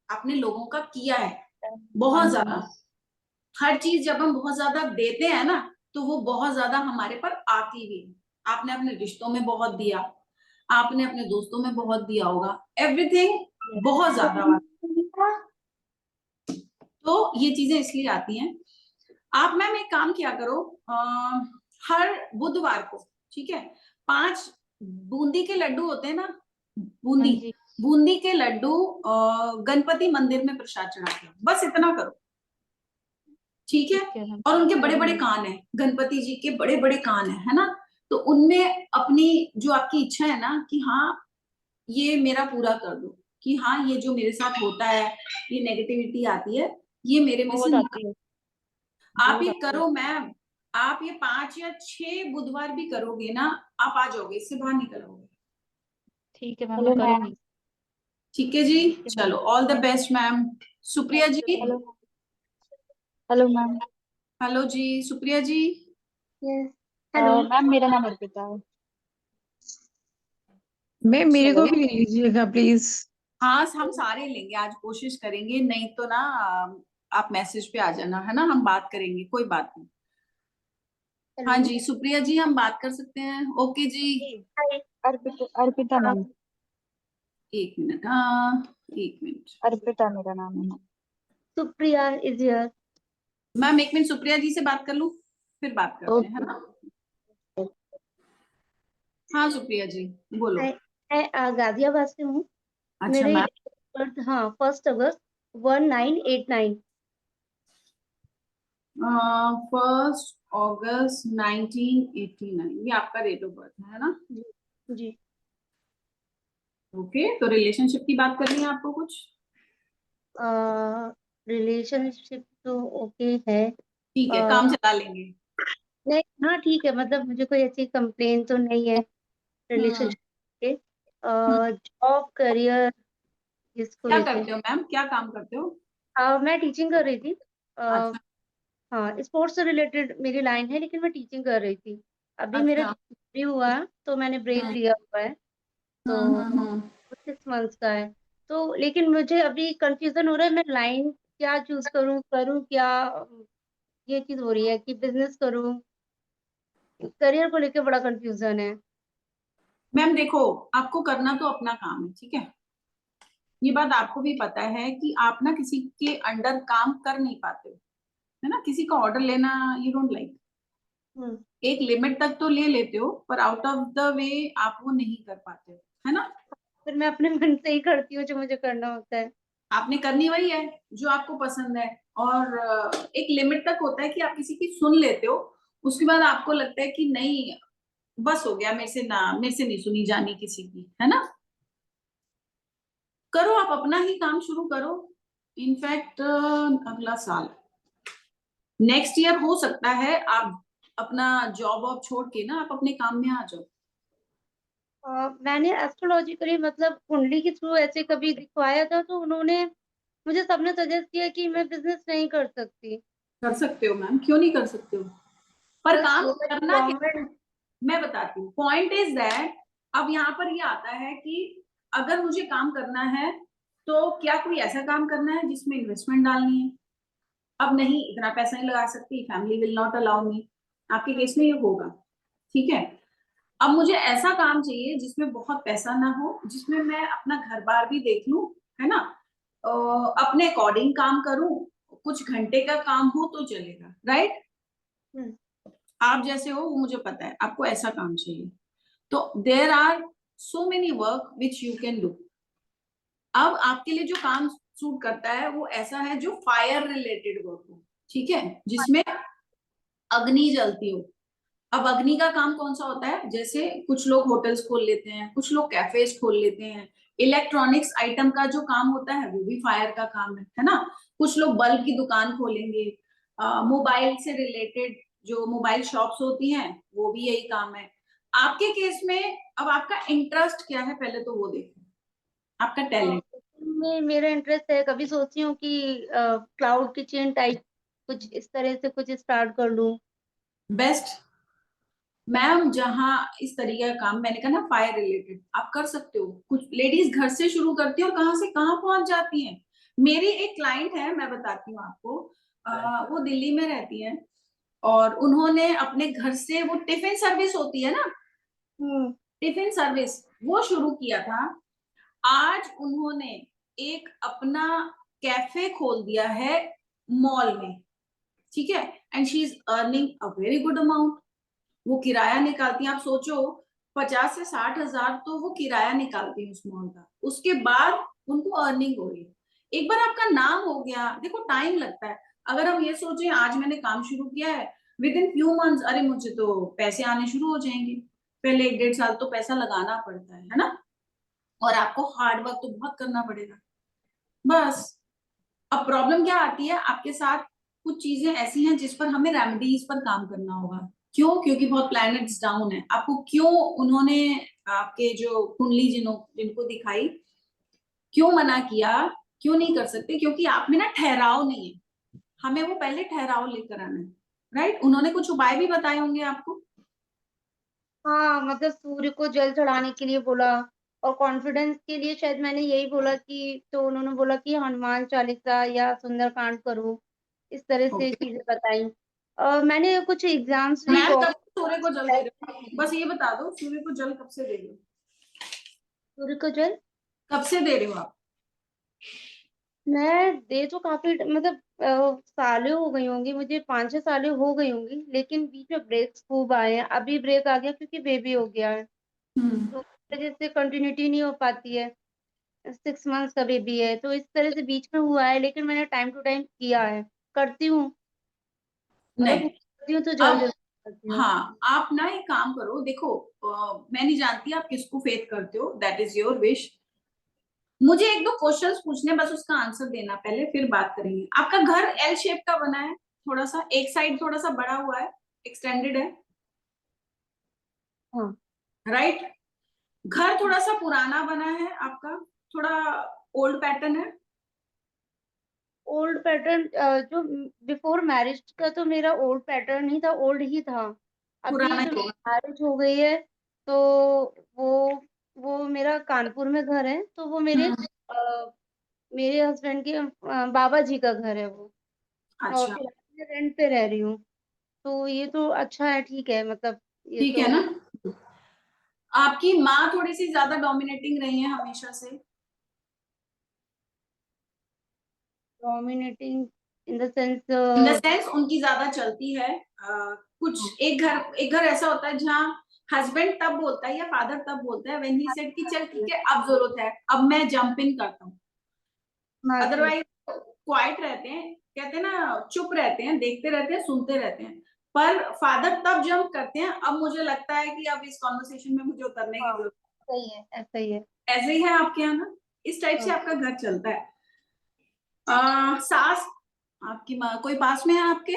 आपने लोगों का किया है बहुत ज्यादा। हर चीज जब हम बहुत ज्यादा देते हैं ना, तो वो बहुत ज्यादा हमारे पर आती भी है। आपने अपने रिश्तों में बहुत दिया, आपने अपने दोस्तों में बहुत दिया होगा, एवरीथिंग बहुत ज्यादा। तो ये चीजें इसलिए आती हैं। आप मैम एक काम किया करो, हर बुधवार को, ठीक है, 5 बूंदी के लड्डू होते हैं ना, बूंदी जी। बूंदी के लड्डू गणपति मंदिर में प्रसाद चढ़ाते हो, बस इतना करो, ठीक है। ठीक है मैम। और उनके बड़े बड़े कान है, गणपति जी के बड़े बड़े कान है ना, तो उनमें अपनी जो आपकी इच्छा है ना कि हाँ ये मेरा पूरा कर दो, कि हाँ ये जो मेरे साथ होता है, ये नेगेटिविटी आती है, ये मेरे में हो से जाती है। आप हो ये जाती है। करो मैम, आप ये 5 या 6 बुधवार भी करोगे ना, आप आ जाओगे, इससे बाहर निकलोगे। ठीक है मैम, मैं करूंगी। ठीक है जी, ठीक है चलो all the best ma'am. Supriya ji, hello. Hello ma'am. Hello जी, सुप्रिया जी। हेलो मैम, मेरा नाम अर्पिता है। मैम मेरे को हेलो। भी ले लीजिएगा प्लीज। हाँ हम सारे लेंगे, आज कोशिश करेंगे, नहीं तो ना आप मैसेज पे आ जाना, है ना, हम बात करेंगे, कोई बात नहीं। हाँ हेलो। जी सुप्रिया जी, हम बात कर सकते हैं, ओके जी। Hi. Arpita, Arpita ma'am. 1 minute, हाँ 1 मिनट अर्पिता मेरा नाम है। Supriya is here. Ma'am, 1 minute Supriya ji से बात कर लूं, फिर बात करते हैं, है ना। हाँ सुप्रिया जी बोलो। मैं गाजियाबाद से हूँ। अच्छा मेरे मैम, बर्थ, हाँ, 1 अगस्त 1989। 1 अगस्त 1989, ये आपका डेट ऑफ बर्थ है ना। जी। जी। ओके, तो रिलेशनशिप की बात करनी है आपको कुछ। रिलेशनशिप तो ओके है। ठीक है, अ, काम चला लेंगे। नहीं, हाँ ठीक है, मतलब मुझे कोई ऐसी कंप्लेन तो नहीं है हम्म, रिलेशनशिप के। हम्म। जॉब, करियर, इसको क्या लेके। करते हो मैम, क्या काम करते हो। मैं टीचिंग कर रही थी। अ, अच्छा हाँ, स्पोर्ट्स से रिलेटेड मेरी लाइन है, लेकिन मैं टीचिंग कर रही थी। अभी मेरा अच्छा। डिलीवरी हुआ है, तो मैंने ब्रेक हम्म लिया हुआ है। तो हम्म। 6 मंथ्स का है। तो लेकिन मुझे अभी कंफ्यूजन हो रहा है, मैं लाइन क्या चूज करूं, करूं क्या। ये चीज हो रही है कि बिजनेस करूं, करियर को लेके बड़ा कंफ्यूजन है। मैम देखो, आपको करना तो अपना काम है, ठीक है, ये बात आपको भी पता है कि आप ना किसी के अंडर काम कर नहीं पाते हो, है ना, किसी का ऑर्डर लेना यू डोंट लाइक। हम्म। एक लिमिट तक तो ले लेते हो, पर आउट ऑफ द वे आप वो नहीं कर पाते हो, है ना। फिर मैं अपने मन से ही करती हूँ जो मुझे करना होता है। आपने करनी वही है जो आपको पसंद है, और एक लिमिट तक होता है कि आप किसी की सुन लेते हो, उसके बाद आपको लगता है कि नहीं, बस हो गया, मेरे से नहीं सुनी जानी किसी की, है ना। करो, आप अपना ही काम शुरू करो। इनफैक्ट अगला साल, नेक्स्ट ईयर हो सकता है आप अपना जॉब वॉब छोड़ के ना आप अपने काम में आ जाओ। मैंने एस्ट्रोलॉजिकली, मतलब कुंडली के थ्रू ऐसे कभी दिखवाया था, तो उन्होंने, मुझे सबने सजेस्ट किया कि मैं बिजनेस नहीं कर सकती। कर सकते हो मैम, क्यों नहीं कर सकते हो, पर बस काम वो करना क्या, गवर्नमेंट। मैं बताती हूँ, पॉइंट इज दैट। अब यहाँ पर ये आता है कि अगर मुझे काम करना है, तो क्या कोई ऐसा काम करना है जिसमें इन्वेस्टमेंट डालनी है। अब नहीं, इतना पैसा नहीं लगा सकती, family will not allow me, आपके केस में ये होगा, ठीक है। अब मुझे ऐसा काम चाहिए जिसमें बहुत पैसा ना हो, जिसमें मैं अपना घर बार भी देख लूं, है ना, अपने अकॉर्डिंग काम करूं, कुछ घंटे का काम हो तो चलेगा, राइट। आप जैसे हो वो मुझे पता है, आपको ऐसा काम चाहिए, तो there are so many work which you can do. अब आपके लिए जो काम सूट करता है वो ऐसा है जो फायर रिलेटेड वर्क हो, ठीक है, जिसमें अग्नि जलती हो। अब अग्नि का काम कौन सा होता है, जैसे कुछ लोग होटल्स खोल लेते हैं, कुछ लोग कैफेज खोल लेते हैं, इलेक्ट्रॉनिक्स आइटम का जो काम होता है वो भी फायर का काम है ना। कुछ लोग बल्ब की दुकान खोलेंगे, मोबाइल से रिलेटेड जो मोबाइल शॉप्स होती हैं वो भी यही काम है। आपके केस में अब आपका इंटरेस्ट क्या है, पहले तो वो देखो, आपका टैलेंट। में मेरा इंटरेस्ट है, कभी सोची हूँ कि क्लाउड किचन टाइप कुछ इस तरह से कुछ स्टार्ट कर लूँ। बेस्ट मैम, जहां इस तरीके का काम, मैंने कहा ना फायर रिलेटेड, आप कर सकते हो। कुछ लेडीज घर से शुरू करती है और कहाँ से कहाँ पहुंच जाती हैं। मेरी एक क्लाइंट है, मैं बताती हूँ आपको, वो दिल्ली में रहती है, और उन्होंने अपने घर से, वो टिफिन सर्विस होती है ना, टिफिन सर्विस वो शुरू किया था। आज उन्होंने एक अपना कैफे खोल दिया है मॉल में, ठीक है, and she is earning a very good amount. वो किराया निकालती हैं, आप सोचो, 50 से 60 हजार तो वो किराया निकालती है उस मॉल का, उसके बाद उनको अर्निंग हो रही है। एक बार आपका नाम हो गया, देखो टाइम लगता है। अगर हम ये सोचें आज मैंने काम शुरू किया है, विद इन फ्यू मंथ्स अरे मुझे तो पैसे आने शुरू हो जाएंगे, पहले 1-1.5 साल तो पैसा लगाना पड़ता है ना, और आपको हार्ड वर्क तो बहुत करना पड़ेगा। बस अब प्रॉब्लम क्या आती है आपके साथ, कुछ चीजें ऐसी हैं जिस पर हमें रेमेडीज पर काम करना होगा। क्यों? क्योंकि बहुत प्लैनेट्स डाउन है। आपको क्यों उन्होंने आपके जो कुंडली जिनको दिखाई क्यों मना किया, क्यों नहीं कर सकते? क्योंकि आप में ना ठहराव नहीं है, हमें वो पहले ठहराव लेकर आना है, राइट? उन्होंने कुछ उपाय भी बताए होंगे आपको। हाँ, मतलब सूर्य को जल चढ़ाने के लिए बोला, और कॉन्फिडेंस के लिए शायद मैंने यही बोला कि, तो उन्होंने बोला कि हनुमान चालीसा या सुंदरकांड करो, इस तरह से Okay. चीजें बताई। मैंने कुछ एग्जाम्स भी मैम गवर्नमेंट कब सूर्य को जल दे रहे हो? बस ये बता दो, सूर्य को जल कब से दे रहे हो? सूर्य को जल कब से दे रहे हो आप? मैं दे तो काफी मतलब सालें हो गई होंगी मुझे, 5-6 सालें हो गई होंगी, लेकिन बीच में ब्रेक्स खूब आए हैं। अभी ब्रेक आ गया क्योंकि बेबी हो गया है, तो इस वजह से कंटिन्यूटी नहीं हो पाती है। 6 मंथ्स का बेबी है, तो इस तरह से बीच में हुआ है, लेकिन मैंने टाइम टू टाइम किया है, करती हूँ। अगर नहीं, पूरी करती हूँ तो अब जल्द करती हूँ। हाँ, आप ना एक काम करो, देखो मैं नहीं जानती आप किसको फेथ करते हो, दैट इज योर विश। मुझे 1-2 क्वेश्चंस पूछने, बस उसका आंसर देना पहले, फिर बात करेंगे। आपका घर एल शेप का बना है, थोड़ा सा एक साइड थोड़ा सा बड़ा हुआ है, एक्सटेंडेड है, हाँ, राइट? घर थोड़ा सा पुराना बना है आपका, थोड़ा ओल्ड पैटर्न है। ओल्ड पैटर्न जो बिफोर मैरिज का तो मेरा ओल्ड पैटर्न ही था, ओल्ड ही था। पुराना अभी ही जो होगा। मैरिज हो गई है, तो वो वो मेरा कानपुर में घर है, तो वो मेरे हस्बैंड के बाबा जी का घर है वो, और अच्छा, फिलहाल मैं रेंट पे रह रही हूँ। तो ये तो अच्छा है, ठीक है, मतलब ये ठीक तो है ना। आपकी माँ थोड़ी सी ज्यादा डोमिनेटिंग रही है हमेशा से। Dominating in the sense. In the sense उनकी ज्यादा चलती है। कुछ एक घर ऐसा होता है जहाँ हस्बैंड तब बोलता है या फादर तब बोलता है व्हेन ही सेड कि चल ठीक है अब जरूरत है, अब मैं जंप इन करता हूँ। अदरवाइज क्वाइट रहते हैं, कहते हैं ना, चुप रहते हैं, देखते रहते हैं, सुनते रहते हैं। पर फादर तब जंप करते हैं, अब मुझे लगता है कि अब इस कॉन्वर्सेशन में मुझे उतरने की जरूरत सही है, ऐसा ही है। है। ऐसे ही है आपके यहाँ ना, इस टाइप से हाँ। आपका घर चलता है। सास आपकी माँ कोई पास में है आपके?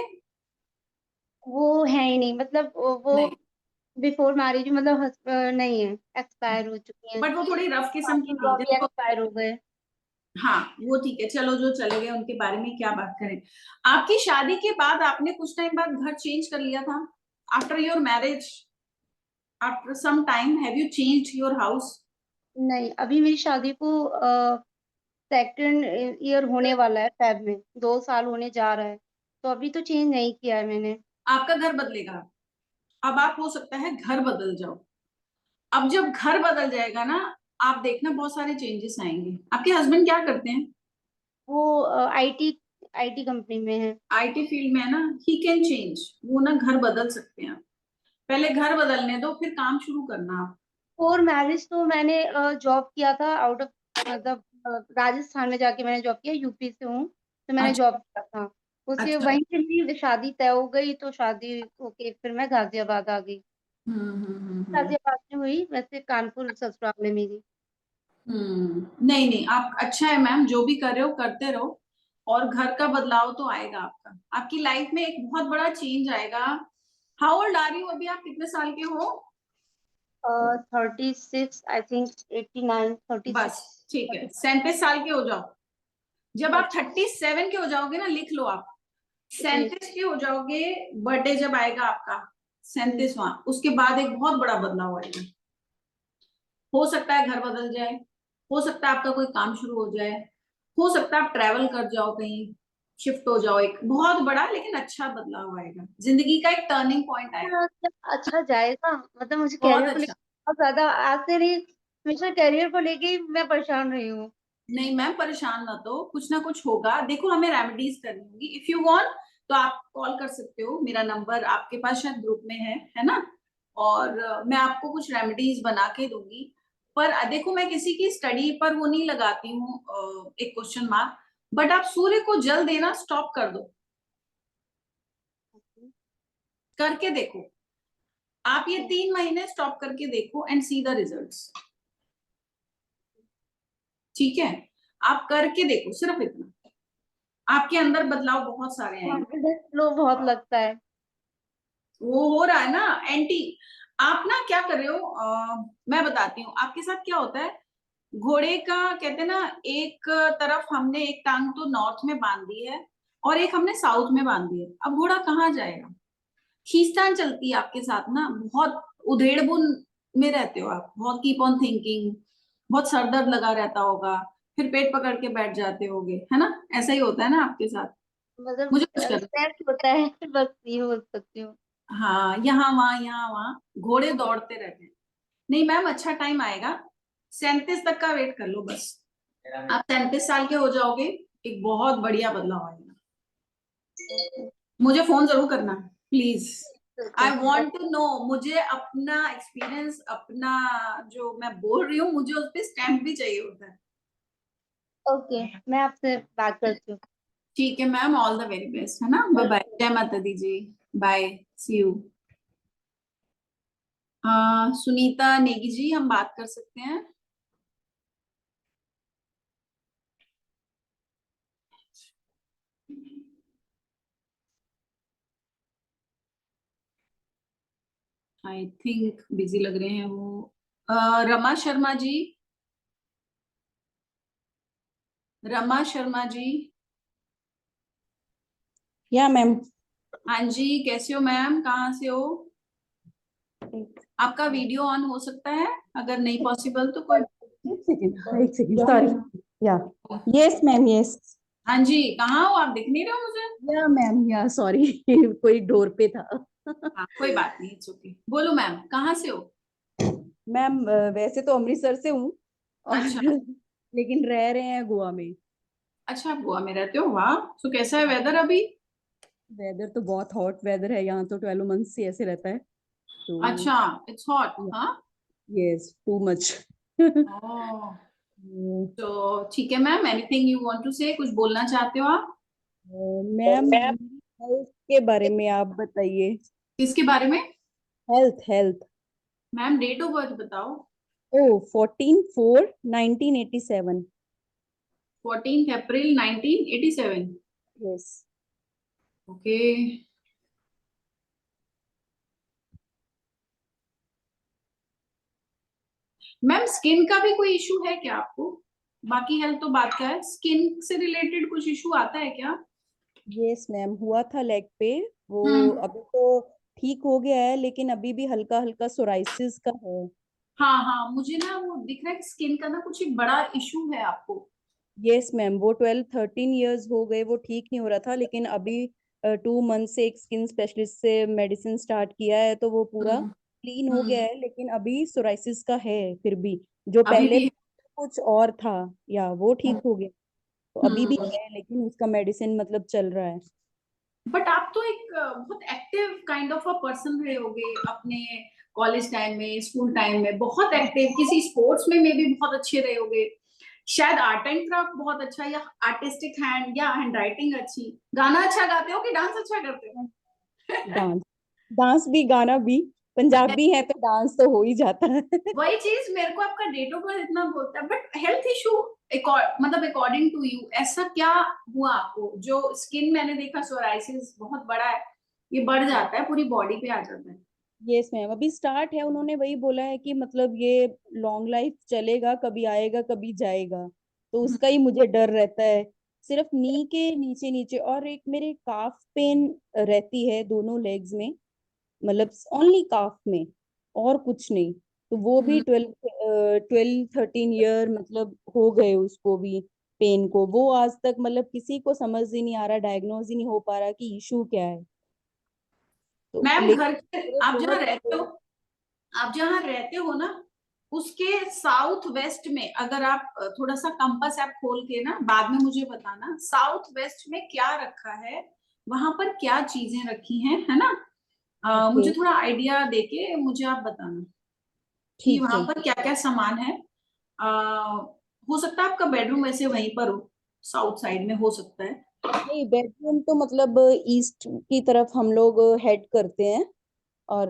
वो है ही नहीं, मतलब वो नहीं, बिफोर मैरिज मतलब नहीं है, एक्सपायर हो चुकी हैं। बट वो थोड़ी रफ किस्म की थी, भी देखो। एक्सपायर हो गए। हाँ, वो ठीक है, चलो जो चले गए उनके बारे में क्या बात करें। आपकी शादी के बाद आपने कुछ टाइम बाद घर चेंज कर लिया था, after your marriage, after some time have you changed your house? नहीं, अभी मेरी शादी को 2nd ईयर होने वाला है, फेब में 2 साल होने जा रहा है, तो अभी तो चेंज नहीं किया है मैंने। आपका घर बदलेगा, अब आप हो सकता है घर बदल जाओ। अब जब घर बदल जाएगा ना, आप देखना बहुत सारे चेंजेस आएंगे। आपके हस्बैंड क्या करते हैं? वो आईटी आईटी कंपनी में है। आईटी फील्ड में है ना, ही कैन चेंज, वो ना घर बदल सकते हैं। पहले घर बदलने दो, फिर काम शुरू करना आप। बिफोर मैरिज तो मैंने जॉब किया था आउट ऑफ, मतलब राजस्थान में जाके मैंने जॉब किया, यूपी से हूँ, तो मैंने अच्छा, जॉब किया था। उसके अच्छा। वहीं से मेरी शादी तय हो गई, तो शादी होके फिर मैं गाजियाबाद आ गई। हम्म। गाजियाबाद में हुई, वैसे कानपुर ससुराल है मेरी। नहीं नहीं, आप अच्छा है मैम, जो भी कर रहे हो करते रहो, और घर का बदलाव तो आएगा आपका, आपकी लाइफ में एक बहुत बड़ा चेंज आएगा। How old are you? अभी आप कितने साल के हो? 36 आई थिंक, 89, 36। बस ठीक है, 37 साल के हो जाओ। जब आप अच्छा 37 के हो जाओगे ना, लिख लो आप, जी। 37 के हो जाओगे, बर्थडे जब आएगा आपका 37वां, उसके बाद एक बहुत बड़ा बदलाव आएगा। हो सकता है घर बदल जाए, हो सकता है आपका कोई काम शुरू हो जाए, हो सकता है आप ट्रैवल कर जाओ, कहीं शिफ्ट हो जाओ, एक बहुत बड़ा लेकिन अच्छा बदलाव आएगा, जिंदगी का एक टर्निंग पॉइंट आएगा। अच्छा जाएगा, मतलब मुझे बहुत कैरियर को अच्छा। लेकर बहुत ज्यादा आज से नहीं, हमेशा कैरियर को लेके ही मैं परेशान रही हूँ। नहीं मैम, परेशान मत हो, कुछ ना कुछ होगा। देखो हमें रेमेडीज करनी होगी, इफ यू वांट तो आप कॉल कर सकते हो, मेरा नंबर आपके पास शायद ग्रुप में है ना? और मैं आपको कुछ रेमेडीज बना के दूंगी। पर देखो, मैं किसी की स्टडी पर वो नहीं लगाती हूँ एक क्वेश्चन मार्क, बट आप सूर्य को जल देना स्टॉप कर दो, करके देखो। आप ये 3 महीने स्टॉप करके देखो एंड सी द रिजल्ट्स। ठीक है, आप करके देखो, सिर्फ इतना, आपके अंदर बदलाव बहुत सारे आएंगे। कॉन्फिडेंस लो बहुत लगता है। वो हो रहा है ना एंटी। आप ना क्या कर रहे हो, मैं बताती हूँ आपके साथ क्या होता है। घोड़े का कहते हैं ना, एक तरफ हमने एक टांग तो नॉर्थ में बांध दी है और एक हमने साउथ में बांध दी है। अब घोड़ा कहाँ जाएगा? खींचतान चलती है आपके साथ ना, बहुत उधेड़बुन में रहते हो आप, बहुत कीप ऑन थिंकिंग, बहुत सरदर्द लगा रहता होगा, फिर पेट पकड़ के बैठ जाते होगे, है ना? ऐसा ही होता है ना आपके साथ। मतलब मुझे कुछ कर, स्ट्रेस होता है बस ये बोल सकती हूँ। हाँ, यहाँ वहां घोड़े दौड़ते रहते हैं। नहीं मैम, अच्छा टाइम आएगा, 37 तक का वेट कर लो बस। आप 37 साल के हो जाओगे, एक बहुत बढ़िया बदलाव आएगा। मुझे फोन जरूर करना please, I want to know. मुझे अपना एक्सपीरियंस, अपना जो मैं बोल रही हूँ, मुझे उस पर स्टैम्प भी चाहिए होता है। ओके, मैं आपसे बात करती हूँ। ठीक है ma'am, all the very best, है ना? बाय बाय, जय माता Di ji, bye, see you. Sunita Negi ji, हम बात कर सकते हैं? आई थिंक बिजी लग रहे हैं वो। रमा शर्मा जी, रमा शर्मा जी। या मैम। हाँ जी, कैसे हो मैम, कहाँ से हो? आपका वीडियो ऑन हो सकता है, अगर नहीं पॉसिबल तो कोई। एक सेकंड सॉरी। या यस मैम, यस। हाँ जी, कहाँ हो आप? दिख नहीं रहे हो मुझे। या मैम, या सॉरी कोई डोर पे था। हाँ, कोई बात नहीं, इट्स ओके। बोलो मैम, कहाँ से हो? मैम वैसे तो अमृतसर से हूँ और अच्छा लेकिन रह रहे हैं गोवा में। अच्छा, आप गोवा में रहते हो, वाह। तो कैसा है वेदर अभी? वेदर तो बहुत हॉट वेदर है यहाँ तो, 12 मंथ से ऐसे रहता है तो। अच्छा, इट्स हॉट, हाँ। Yes, too much. ओह, तो ठीक है ma'am, anything you want to say, कुछ बोलना चाहते हो आप? मैम हेल्थ के बारे में आप बताइए। किसके बारे में? Health health. Ma'am date of birth बताओ। ओ 14/4/1987। 14 अप्रैल 1987। यस। ओके। मैम स्किन का भी कोई इशू है क्या आपको? बाकी हेल्थ तो बात का है, स्किन से रिलेटेड कुछ इशू आता है क्या? यस मैम, हुआ था लेग पे वो। अभी तो ठीक हो गया है लेकिन अभी भी हल्का हल्का सोराइसिस का है। हाँ हाँ, मुझे ना वो दिख रहा है कि स्किन का ना कुछ एक बड़ा इशू है आपको। यस मैम, वो 12-13 इयर्स हो गए, वो ठीक नहीं हो रहा था लेकिन अभी 2 मंथ से एक स्किन स्पेशलिस्ट से मेडिसिन स्टार्ट किया है तो वो पूरा क्लीन हो गया है, लेकिन अभी सोराइसिस का है फिर भी। जो अभी पहले भी? कुछ और था, या वो ठीक हो गया, तो अभी भी हम्म। है लेकिन उसका मेडिसिन मतलब चल रहा है। बट आप तो एक बहुत active kind of a person रहे होगे अपने कॉलेज टाइम में, स्कूल टाइम में, बहुत एक्टिव, किसी स्पोर्ट्स में भी बहुत अच्छे रहे होगे शायद, आर्ट एंड क्राफ्ट बहुत अच्छा, या आर्टिस्टिक हैंड, या हैंड राइटिंग अच्छी, गाना अच्छा गाते हो कि डांस अच्छा करते हो? डांस, डांस भी गाना भी, पंजाबी है तो डांस तो हो ही जाता है। वही चीज मेरे को आपका डेट ऑफ बर्थ इतना बोलता है, बट हेल्थ इशू मतलब अकॉर्डिंग टू यू ऐसा क्या हुआ आपको? जो स्किन मैंने देखा सोराइसिस बहुत बड़ा है, ये बढ़ जाता है, पूरी बॉडी पे आ जाता है। यस मैम, अभी स्टार्ट है, उन्होंने वही बोला है कि मतलब ये लॉन्ग लाइफ चलेगा, कभी आएगा कभी जाएगा, तो उसका ही मुझे डर रहता है। सिर्फ नी के नीचे नीचे और एक मेरे काफ पेन रहती है दोनों लेग्स में, मतलब ओनली काफ में, और कुछ नहीं। तो वो भी 12-13 ईयर मतलब हो गए उसको भी, पेन को। वो आज तक मतलब किसी को समझ ही नहीं आ रहा, डायग्नोज ही नहीं हो पा रहा कि इशू क्या है। तो मैम घर के, लेकिन आप जहाँ बहुत रहते हो, आप जहाँ रहते हो ना, उसके साउथ वेस्ट में अगर आप थोड़ा सा कंपास ऐप खोल के ना बाद में मुझे बताना, साउथ वेस्ट में क्या रखा है, वहां पर क्या चीजें रखी हैं, है ना? मुझे थोड़ा आइडिया देके मुझे आप बताना कि ठीक वहां है। पर क्या क्या सामान है। हो सकता है आपका बेडरूम ऐसे वहीं पर हो, साउथ साइड में हो सकता है। नहीं, बेडरूम तो मतलब ईस्ट की तरफ हम लोग हेड करते हैं और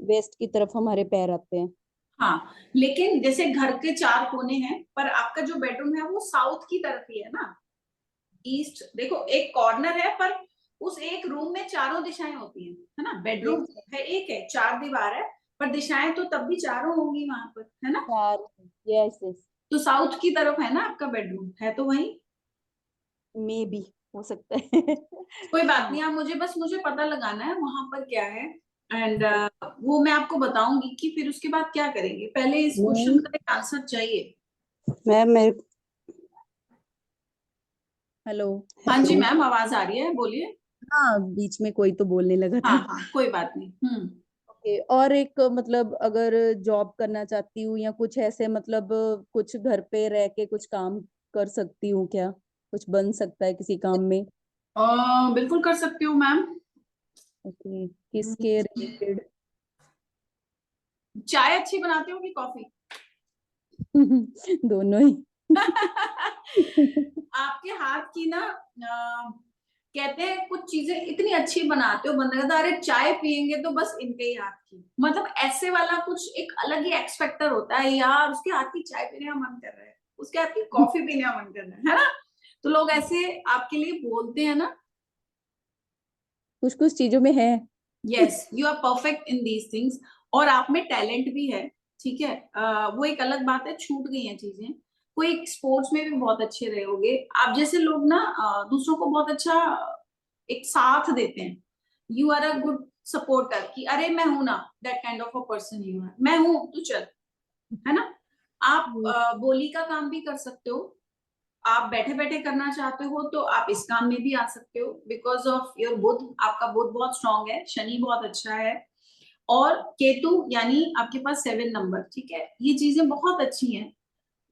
वेस्ट की तरफ हमारे पैर आते हैं। हाँ, लेकिन जैसे घर के 4 कोने हैं, पर आपका जो बेडरूम है वो साउथ की तरफ ही है ना। ईस्ट देखो एक कॉर्नर है, पर उस एक रूम में चारों दिशाएं होती हैं, है ना। बेडरूम है एक है, 4 दीवार है, पर दिशाएं तो तब भी चारों होंगी वहां पर, है ना। चार, यस यस, तो साउथ की तरफ है ना आपका बेडरूम, है तो वहीं। मे बी हो सकता है। कोई बात नहीं, आप मुझे पता लगाना है वहां पर क्या है। एंड वो मैं आपको बताऊंगी कि फिर उसके बाद क्या करेंगे। पहले इस क्वेश्चन का एक आंसर चाहिए। मैम मेरे, हेलो। हाँ जी मैम, आवाज आ रही है, बोलिए। हाँ, बीच में कोई तो बोलने लगा हाँ था। हाँ, कोई बात नहीं। ओके, और एक मतलब अगर जॉब करना चाहती हूँ या कुछ ऐसे मतलब कुछ घर पे रह के कुछ काम कर सकती हूँ क्या? कुछ बन सकता है किसी काम में? बिल्कुल कर सकती हूँ मैम। ओके, किसके रिलेटेड? चाय अच्छी बनाती हो कि कॉफी? दोनों ही। आपके हाथ की ना कहते हैं कुछ चीजें इतनी अच्छी बनाते हो, बंदा कहता है अरे चाय पियेंगे तो बस इनके ही हाथ की। मतलब ऐसे वाला कुछ एक अलग ही एक्स फैक्टर होता है यार, उसके हाथ की चाय पीने का मन कर रहा है, उसके हाथ की कॉफी पीने का मन कर रहा है ना। तो लोग ऐसे आपके लिए बोलते हैं ना। कुछ कुछ चीजों में है। Yes, you are perfect in these things. और आप में टैलेंट भी है, ठीक है। वो एक अलग बात है, छूट गई हैं चीजें। कोई स्पोर्ट्स में भी बहुत अच्छे रहे होगे। आप जैसे लोग ना दूसरों को बहुत अच्छा एक साथ देते हैं। You are a good supporter कि अरे मैं हूं ना, that kind of a person you are. मैं हूं तू चल, है ना। आप बोली का काम भी कर सकते हो। आप बैठे बैठे करना चाहते हो तो आप इस काम में भी आ सकते हो, बिकॉज ऑफ योर बुध। आपका बुध बहुत स्ट्रांग है, शनि बहुत अच्छा है, और केतु यानी आपके पास 7 नंबर, ठीक है। ये चीजें बहुत अच्छी हैं,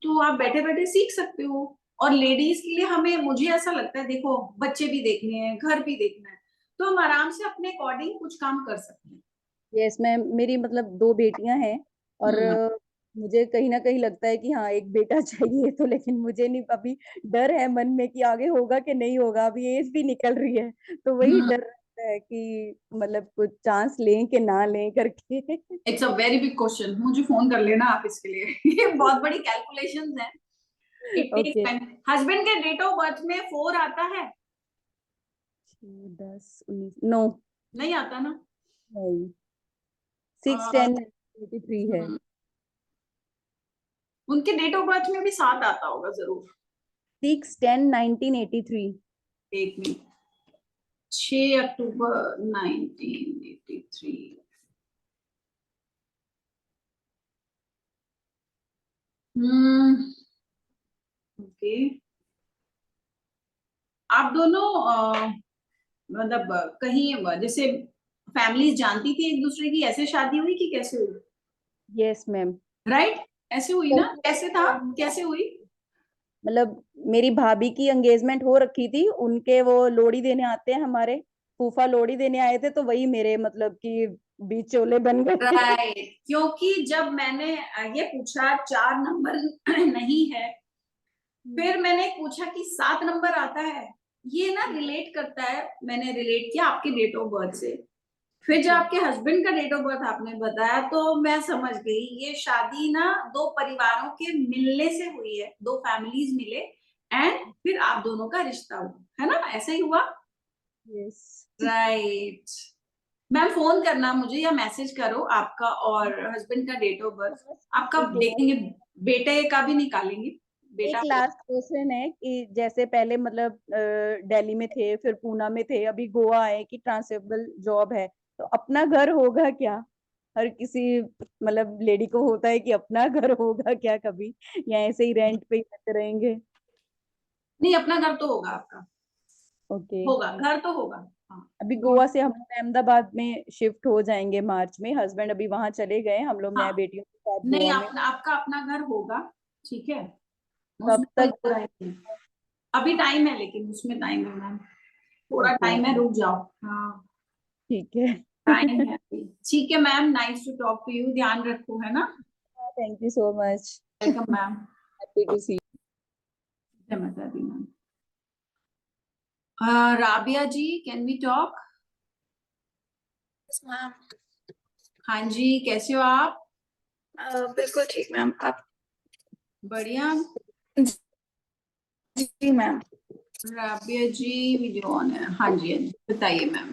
तो आप बैठे बैठे सीख सकते हो। और लेडीज के लिए हमें, मुझे ऐसा लगता है, देखो बच्चे भी देखने हैं, घर भी देखना है, तो हम आराम से अपने अकॉर्डिंग कुछ काम कर सकते हैं। यस मैम, मेरी मतलब 2 बेटियां हैं और हम्म। मुझे कहीं ना कहीं लगता है कि हाँ एक बेटा चाहिए, तो लेकिन मुझे नहीं, अभी डर है मन में कि आगे होगा कि नहीं होगा, अभी एज भी निकल रही है, तो वही डर रहता है कि मतलब कुछ चांस लें कि ना लें करके। It's a very big question, मुझे फोन कर लेना आप इसके लिए। ये बहुत बड़ी कैलकुलेशंस हैं। It takes okay. Time. Husband के डेट ऑफ बर्थ में 4 आता है? 10 19 नो, नहीं आता ना। नहीं, 6 अ, 10 83 है। उनके डेट ऑफ बर्थ में भी 7 आता होगा जरूर। 6 10 1983। एक मिनट, 6 अक्टूबर 1983। ओके। आप दोनों मतलब कहीं जैसे फैमिलीज जानती थी एक दूसरे की, ऐसे शादी हुई कि कैसे हुई? Yes ma'am. राइट, ऐसे हुई ना। कैसे था, कैसे हुई? मतलब मेरी भाभी की एंगेजमेंट हो रखी थी, उनके वो लोड़ी देने आते हैं हमारे फूफा, लोड़ी देने आए थे, तो वही मेरे मतलब कि बीच चोले बन गए। राइट, क्योंकि जब मैंने ये पूछा 4 नंबर नहीं है, फिर मैंने पूछा कि 7 नंबर आता है, ये ना रिलेट करता है। मैंने रिलेट किया आपके डेट ऑफ बर्थ से। फिर जब आपके हस्बैंड का डेट ऑफ बर्थ आपने बताया, तो मैं समझ गई ये शादी ना 2 परिवारों के मिलने से हुई है, 2 फैमिलीज मिले, एंड फिर आप दोनों का रिश्ता हुआ, है ना। ऐसा ही हुआ। यस। राइट। मैम फोन करना मुझे या मैसेज करो आपका और हस्बैंड का डेट ऑफ बर्थ। आपका एक देखेंगे, बेटे का भी निकालेंगे। एक बेटा लास्ट क्वेश्चन है कि जैसे पहले मतलब दिल्ली में थे, फिर पूना में थे, अभी गोवा आए कि ट्रांसफरेबल जॉब है, तो अपना घर होगा क्या? हर किसी मतलब लेडी को होता है कि अपना घर होगा क्या कभी, या ऐसे ही रेंट पे ही रहते रहेंगे? नहीं, अपना घर तो होगा आपका। ओके। होगा, घर तो होगा। हाँ। अभी गोवा से हम लोग अहमदाबाद में शिफ्ट हो जाएंगे मार्च में, हस्बैंड अभी वहां चले गए, हम लोग नए हाँ, बेटियों के साथ नहीं गोवा में। आपका अपना घर होगा, ठीक है। कब उसमें कोई तक? बुराई नहीं है। अभी टाइम है, लेकिन उसमें टाइम है मैम, थोड़ा ओके, टाइम है, रुक जाओ। हाँ, ठीक है। टाइम है अभी। ठीक है ma'am, nice to talk to you, ध्यान रखो, है ना। Thank you so much, welcome ma'am. Happy to see. जय माता Di ma'am. Rabiya ji, can we talk? Ma'am. हाँ जी, कैसे हो आप? बिल्कुल ठीक मैम, आप? बढ़िया। जी ma'am. Rabiya ji video on है। हाँ जी, हाँ जी, बताइए मैम।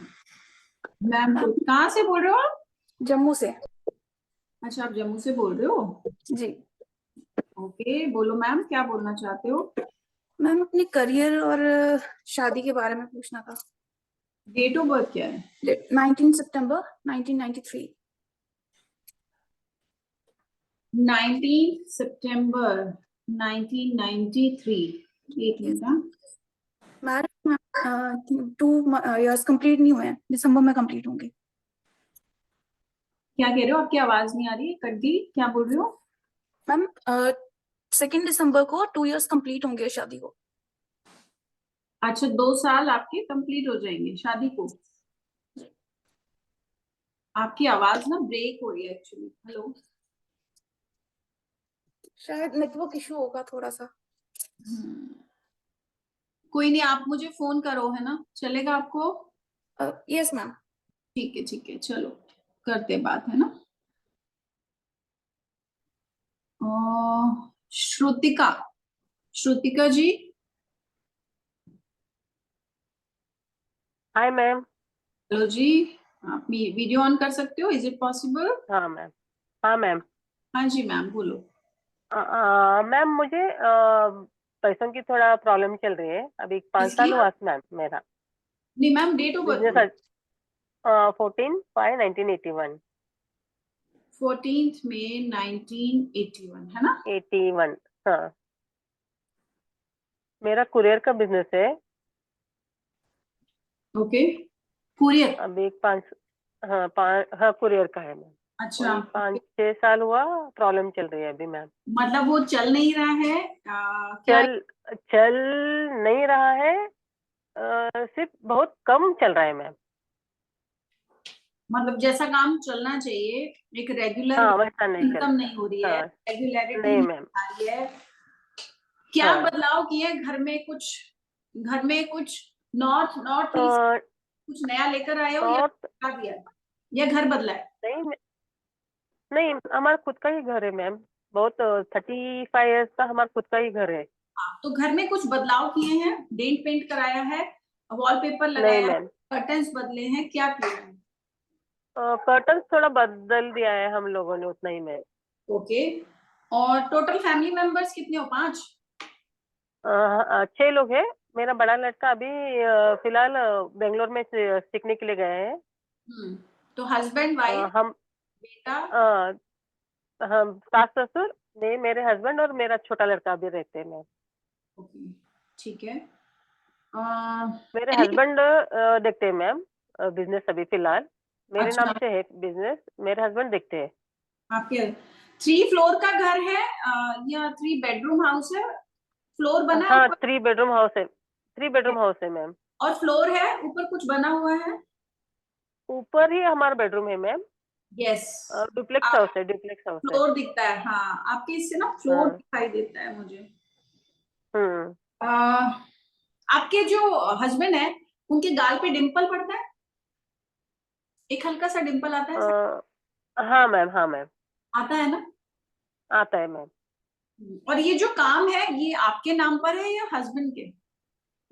मैम कहाँ से बोल रहे हो आप? जम्मू से। अच्छा, आप जम्मू से बोल रहे हो? जी ओके, बोलो मैम, क्या बोलना चाहते हो? मैम, अपने करियर और शादी के बारे में पूछना था। डेट ऑफ बर्थ क्या है? 19 सितंबर 1993। 19 सितंबर 1993। एक मिनट। हाँ। मैरिज 2 इयर्स कंप्लीट नहीं हुए हैं, दिसंबर में कंप्लीट होंगे। क्या कह रहे हो? आपकी आवाज नहीं आ रही है, कट गई। क्या बोल रहे हो? मैम 2 दिसंबर को 2 इयर्स कंप्लीट होंगे शादी को। अच्छा, 2 साल आपके कंप्लीट हो जाएंगे शादी को। आपकी आवाज ना ब्रेक हो रही है एक्चुअली। हेलो। शायद नेटवर्क इशू होगा थोड़ा सा। कोई नहीं, आप मुझे फोन करो, है ना, चलेगा आपको? Yes ma'am. ठीक है, चलो करते बात, है ना। Shrutika, Shrutika ji. Hi ma'am. Hello जी, आप वीडियो ऑन कर सकते हो? Is it possible? हाँ मैम। हाँ मैम। हाँ जी मैम, बोलो। मैम मुझे पैसों की थोड़ा प्रॉब्लम चल रही है, अभी 5 साल हुआ मैम मेरा नहीं ma'am, date of birth business. 14/5/1981। 14th May 1981, है ना? 81, हाँ। मेरा कुरियर का बिजनेस है। Okay, courier. अभी 5, हाँ कुरियर का है मैम। अच्छा, 5-6 साल हुआ, प्रॉब्लम चल रही है अभी मैम। मतलब वो चल नहीं रहा है? क्या? चल नहीं रहा है, सिर्फ बहुत कम चल रहा है मैम। मतलब जैसा काम चलना चाहिए, एक रेगुलर हाँ वैसा नहीं चल इनकम नहीं हो रही है, हाँ रेगुलरिटी नहीं नहीं मैम। आ रही है। क्या हाँ बदलाव किए घर में कुछ? नॉर्थ नॉर्थ ईस्ट कुछ नया लेकर आए हो या नॉर्थ हटा दिया, या घर बदला है? नहीं, हमारा खुद का ही घर है मैम। बहुत 35 इयर्स का हमारा खुद का ही घर है। तो घर में कुछ बदलाव किए हैं? डेंट पेंट कराया है, वॉलपेपर नहीं लगाया है, मैम, कर्टन्स बदले हैं, क्या किया है? कर्टन थोड़ा बदल दिया है हम लोगों ने, उतना ही मैम। ओके। और टोटल फैमिली मेंबर्स कितने हो? 5? 6 लोग हैं। मेरा बड़ा लड़का अभी फिलहाल बेंगलोर में सीखने के लिए गए हैं। तो हस्बैंड, वाइफ, हम बेटा? हम सास ससुर नहीं, मेरे हस्बैंड और मेरा छोटा लड़का अभी रहते हैं मैम। ओके, ठीक है। मेरे हस्बैंड देखते हैं मैम बिजनेस अभी फिलहाल। मेरे नाम अच्छा, से है बिजनेस, मेरे हस्बैंड देखते हैं। आपके 3 फ्लोर का घर है या 3 बेडरूम हाउस है? फ्लोर बना है हाँ ऊपर? 3 बेडरूम हाउस है, 3 बेडरूम हाउस है मैम। और फ्लोर है ऊपर, कुछ बना हुआ है? ऊपर ही हमारा बेडरूम है मैम। यस। डुप्लेक्स हाउस है, डुप्लेक्स हाउस है। फ्लोर दिखता है, हाँ, आपके इससे ना फ्लोर हाँ। दिखाई देता है मुझे। हम्म। आपके जो हस्बैंड है, उनके गाल पे डिंपल पड़ता है? एक हल्का सा डिंपल आता है? हाँ मैम, हाँ मैम, आता है ना? आता है मैम। और ये जो काम है, ये आपके नाम पर है या हस्बैंड के?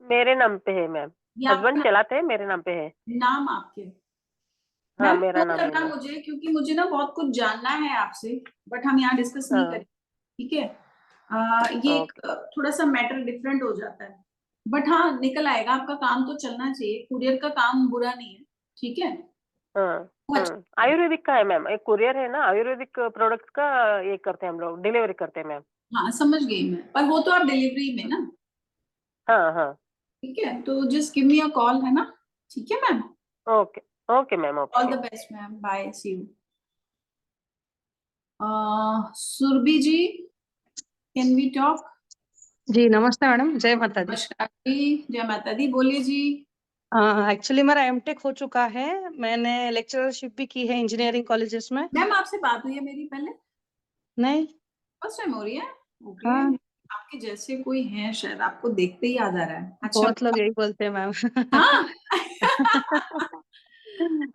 मेरे नाम पे है मैम। ये हस्बैंड आपका चलाते हैं, मेरे नाम पे है। नाम आपके? हाँ मैम मेरा फोन नाम है करना मैम। मुझे, क्योंकि मुझे ना बहुत कुछ जानना है आपसे, बट हम यहाँ डिस्कस नहीं हाँ करेंगे, ठीक है? ये एक ओके। थोड़ा सा मैटर डिफरेंट हो जाता है, बट हाँ निकल आएगा। आपका काम तो चलना चाहिए, कुरियर का काम बुरा नहीं है, ठीक है? हाँ वो अच्छा है। आयुर्वेदिक का है मैम, एक कुरियर है ना, आयुर्वेदिक प्रोडक्ट्स का ये करते हैं हम लोग, डिलीवरी करते हैं मैम। हाँ समझ गई मैं, पर वो तो आप डिलीवरी में ना, हाँ हाँ। ठीक है? तो just give me a call, है ना? ठीक है ma'am. Okay okay ma'am, all okay. The best ma'am, bye, see you. Surabhi ji, can we talk? जी नमस्ते मैडम, जय माता दी। नमस्कार जी, जय माता दी, बोलिए जी। हाँ, एक्चुअली मेरा एमटेक हो चुका है। मैंने लेक्चरशिप भी की है इंजीनियरिंग कॉलेजेस में। मैम आपसे बात हुई है मेरी पहले? नहीं। फर्स्ट टाइम हो रही है? ओके। हाँ, आपके जैसे कोई है शायद, आपको देखते ही याद आ रहा है। अच्छा। बहुत लोग यही बोलते हैं मैम। हाँ।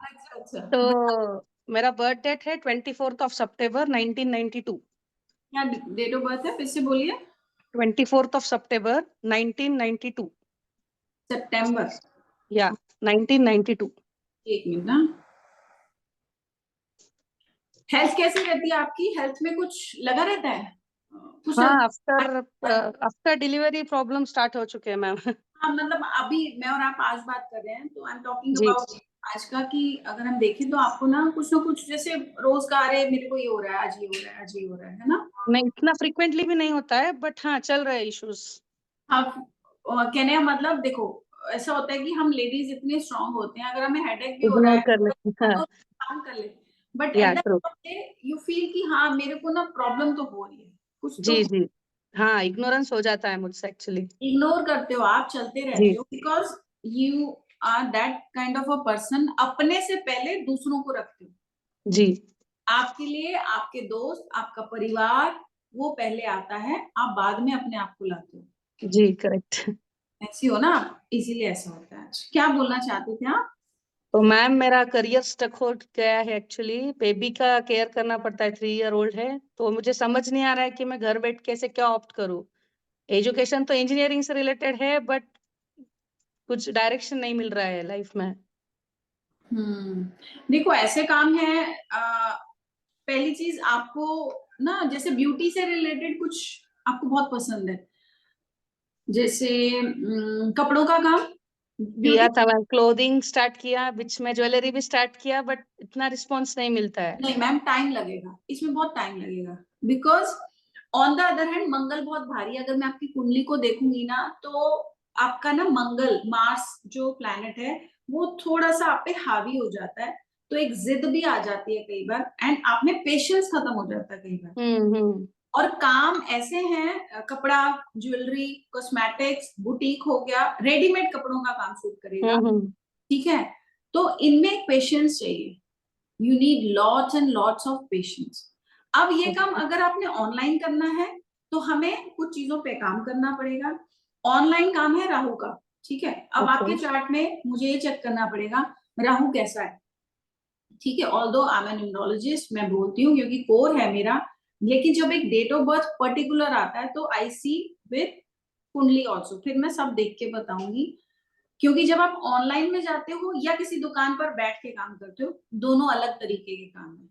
अच्छा अच्छा। तो मेरा बर्थ डेट है 24th of September 1992। क्या डेट ऑफ बर्थ है, फिर से बोलिए। 24th of September 1992। सितंबर। या 1992। एक मिनट ना। हेल्थ कैसी रहती है आपकी? हेल्थ में कुछ लगा रहता है? कुछ हाँ, आफ्टर डिलीवरी प्रॉब्लम स्टार्ट हो चुके हैं मैम। हाँ, मतलब अभी मैं और आप आज बात कर रहे हैं तो आई एम टॉकिंग जी। अबाउट आज का, कि अगर हम देखें तो आपको ना कुछ जैसे रोज का, अरे मेरे को ये हो रहा है, आज ये हो रहा है, आज ये हो रहा है ना? नहीं, इतना फ्रिक्वेंटली भी नहीं होता है, बट हाँ चल रहे इश्यूज। आप कहने का मतलब देखो, ऐसा होता है कि हम लेडीज इतने स्ट्रांग होते हैं, अगर हमें हेडेक भी हो रहा इग्नोर है कर लेते हैं। तो काम कर लेते, बट या at the true. You feel कि हाँ मेरे को ना प्रॉब्लम तो हो रही है कुछ तो। जी जी। हाँ, इग्नोरेंस हो जाता है मुझसे एक्चुअली। इग्नोर करते हो आप, चलते रहते जी हो, because you are that kind of a person, अपने से पहले दूसरों को रखते हो। जी। आपके लिए आपके दोस्त, आपका परिवार, वो पहले आता है, आप बाद में अपने आप को लाते हो। जी करेक्ट। ऐसी हो ना आप, इसीलिए ऐसा होता है। क्या बोलना चाहते थे आप? तो मैम मेरा करियर स्टक हो गया है एक्चुअली। बेबी का केयर करना पड़ता है, 3 year old है। तो मुझे समझ नहीं आ रहा है कि मैं घर बैठ के ऐसे क्या ऑप्ट करूँ। एजुकेशन तो इंजीनियरिंग से रिलेटेड है, बट कुछ डायरेक्शन नहीं मिल रहा है लाइफ में। देखो ऐसे काम है, पहली चीज आपको ना, जैसे ब्यूटी से रिलेटेड कुछ आपको बहुत पसंद है, जैसे कपड़ों का काम, किया ब्यूटी। था मैम, क्लोथिंग स्टार्ट किया, बीच में ज्वेलरी भी स्टार्ट किया, बट इतना रिस्पॉन्स नहीं मिलता है। नहीं मैम, टाइम लगेगा, इसमें बहुत टाइम लगेगा, because on the other hand Mangal बहुत भारी है। अगर मैं आपकी कुंडली को देखूंगी ना, तो आपका ना मंगल, मार्स जो प्लैनेट है, वो थोड़ा सा आप पे हावी हो जाता है, तो एक जिद भी आ जाती है कई बार, एंड आप में पेशेंस खत्म हो जाता है कई बार। और काम ऐसे हैं, कपड़ा, ज्वेलरी, कॉस्मेटिक्स, बुटीक हो गया, रेडीमेड कपड़ों का काम शूट करेगा, ठीक है? तो इनमें एक पेशेंस चाहिए, you need lots and lots of patience. अब ये काम अगर आपने ऑनलाइन करना है तो हमें कुछ चीजों पे काम करना पड़ेगा। ऑनलाइन काम है राहु का, ठीक है? अब आपके चार्ट में मुझे ये चेक करना पड़ेगा राहु कैसा है, ठीक है? Although I am an numerologist, मैं बोलती हूँ क्योंकि कोर है मेरा, लेकिन जब एक डेट ऑफ बर्थ पर्टिकुलर आता है तो आई सी विद कुंडली ऑल्सो, फिर मैं सब देख के बताऊंगी। क्योंकि जब आप ऑनलाइन में जाते हो या किसी दुकान पर बैठ के काम करते हो, दोनों अलग तरीके के काम है,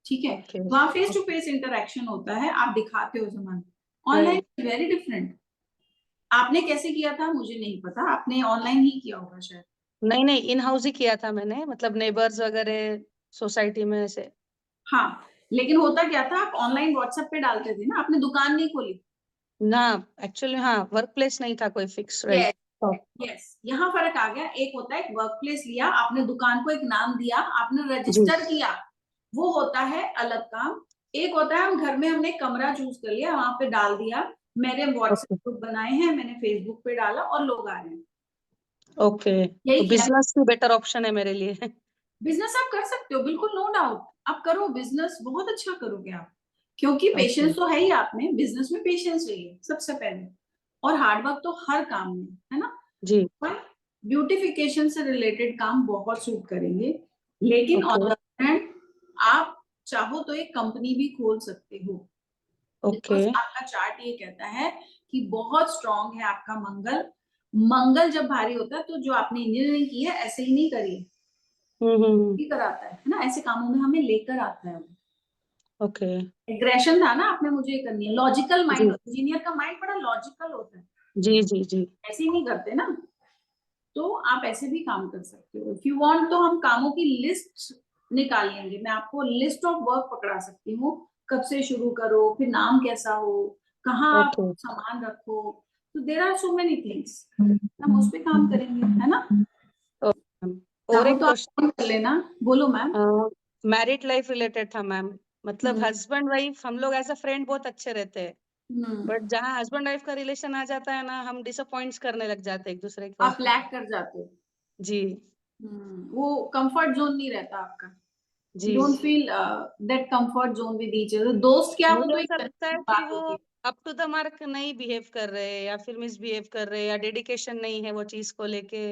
ठीक है? वहां फेस टू फेस इंटरेक्शन होता है, आप दिखाते हो सामान। Online very different. आपने कैसे किया था मुझे नहीं पता, आपने ऑनलाइन ही किया होगा शायद। नहीं, इन हाउस ही किया था मैंने, मतलब नेबर्स वगैरह सोसाइटी में से। हाँ, लेकिन होता क्या था, आप ऑनलाइन व्हाट्सएप पे डालते थे ना, आपने दुकान नहीं खोली ना। एक्चुअली हाँ, वर्क प्लेस नहीं था कोई फिक्स, राइट। यस, यहाँ फर्क आ गया। एक होता है वर्क प्लेस लिया आपने, दुकान को एक नाम दिया, आपने जी रजिस्टर किया, वो होता है अलग काम। एक होता है हम घर में, हमने कमरा चूज कर लिया, वहां पे डाल दिया, मेरे व्हाट्सएप ग्रुप बनाए हैं, मैंने फेसबुक पे डाला और लोग आ रहे हैं। ओके, यही तो किया। बिजनेस भी बेटर ऑप्शन है मेरे लिए। बिजनेस आप कर सकते हो, बिल्कुल नो डाउट, आप करो बिजनेस, बहुत अच्छा करोगे आप, क्योंकि ओके पेशेंस तो है ही आप में। बिजनेस में पेशेंस चाहिए सबसे पहले, और हार्डवर्क तो हर काम में है ना। जी। पर ब्यूटिफिकेशन से रिलेटेड काम बहुत सूट करेंगे, लेकिन ऑन द हैंड आप चाहो तो एक कंपनी भी खोल सकते हो, बिकॉज आपका चार्ट ये कहता है कि बहुत स्ट्रांग है आपका मंगल। मंगल जब भारी होता है तो जो आपने इंजीनियरिंग की है ऐसे ही नहीं करी है, लेकर आता है ना, ऐसे कामों में हमें लेकर आता है। ओके। एग्रेशन था ना, आपने मुझे ये करनी है, लॉजिकल माइंड, इंजीनियर का माइंड बड़ा लॉजिकल होता है। जी जी जी। ऐसे ही नहीं करते ना, तो आप ऐसे भी काम कर सकते हो। इफ यू वांट तो हम कामों की लिस्ट निकाल लेंगे, मैं आपको लिस्ट ऑफ वर्क पकड़ा सकती हूँ, कब से शुरू करो, फिर नाम कैसा हो, कहाँ आप सामान रखो, तो there are so many things, हम उस पे काम करेंगे, है ना? और एक तो आप कर लेना। बोलो मैम। मैरिड लाइफ रिलेटेड था मैम, मतलब हस्बैंड वाइफ हम लोग एज अ फ्रेंड बहुत अच्छे रहते हैं, बट जहाँ हस्बैंड वाइफ का रिलेशन आ जाता है ना, हम डिसअपॉइंट करने लग जाते हैं एक दूसरे को। आप लैक कर जाते हो। जी वो कंफर्ट जोन नहीं रहता आपका, जी don't feel that comfort zone with each other. दोस्त क्या, वो मुझे तो ऐसा एक लगता है कि बात वो होती है। अप टू द मार्क नहीं बिहेव कर रहे या फिर मिसबिहेव कर रहे या डेडिकेशन नहीं है वो चीज को लेके।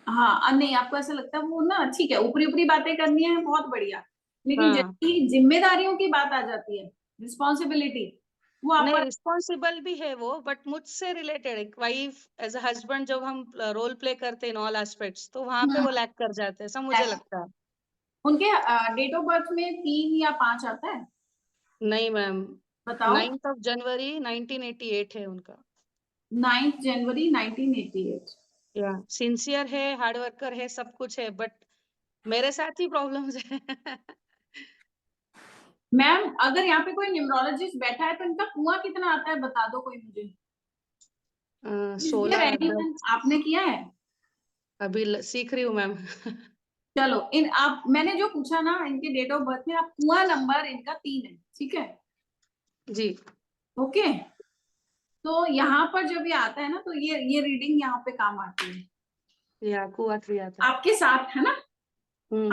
हाँ, नहीं आपको ऐसा लगता है वो ना, ठीक है ऊपरी ऊपरी बातें करनी है बहुत बढ़िया, लेकिन हाँ जैसे ही जिम्मेदारियों की बात आ जाती है, रिस्पॉन्सिबिलिटी, वो आप नहीं पर रिस्पॉन्सिबल भी है वो, बट मुझसे रिलेटेड एक वाइफ एज अ हस्बैंड जब हम रोल प्ले करते हैं इन ऑल एस्पेक्ट्स तो वहां पे वो लैक कर जाते हैं, ऐसा मुझे लगता है। उनके डेट ऑफ बर्थ में 3 या 5 आता है, नहीं मैम, बताओ। 9th of January 1988 है उनका। 9 जनवरी 1988। या सिंसियर है, हार्ड वर्कर है, सब कुछ है, बट मेरे साथ ही प्रॉब्लम्स है। मैम अगर यहाँ पे कोई न्यूमरोलॉजिस्ट बैठा है तो इनका कुआं कितना आता है बता दो कोई मुझे। ये 16 revision 10 आपने किया है? अभी सीख रही हूँ मैम। चलो इन आप, मैंने जो पूछा ना इनके डेट ऑफ बर्थ में, आप कुआं नंबर इनका 3 है, ठीक है? जी ओके, तो यहाँ पर जब ये आता है ना तो ये रीडिंग यहाँ पे काम आती है। या कुआ 3 आता है। आपके साथ है ना?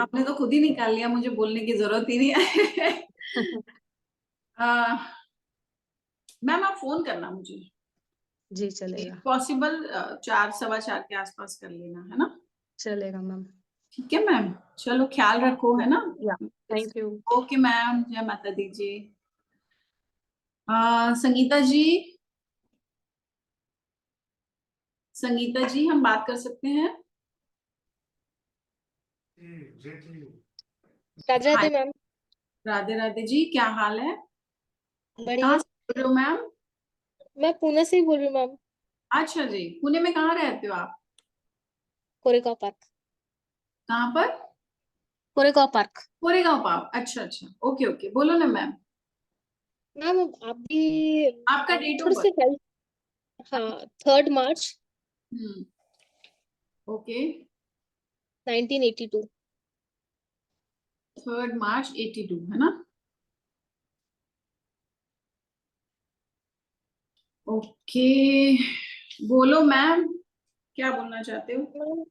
आपने तो खुद ही निकाल लिया, मुझे बोलने की जरूरत ही नहीं है। मैम आप फोन करना मुझे, जी चलेगा। पॉसिबल 4 सवा 4 के आसपास कर लेना, है ना? चलेगा मैम। ठीक है मैम, चलो ख्याल रखो, है ना? या थैंक यू। ओके मैम, जय माता दी जी। संगीता जी, संगीता जी हम बात कर सकते हैं? राधे राधे हाय, मैम। राधे राधे जी, क्या हाल है? बढ़िया। कहाँ से बोल रहे हो मैम? मैं पुणे से ही बोल रही हूँ मैम। अच्छा जी, पुणे में कहाँ रहते हो आप? कोरेगांव पार्क। कहाँ पर? कोरेगांव पार्क। कोरेगांव पाव, अच्छा अच्छा, ओके ओके, बोलो ना मैम। मैम आप भी आपका डेट ऑफ थोड़े से बर्थ? हेल्थ। हाँ 3rd मार्च ओके, 1982। 3 मार्च 82 है ना? ओके, बोलो मैम, क्या बोलना चाहते हो? मैम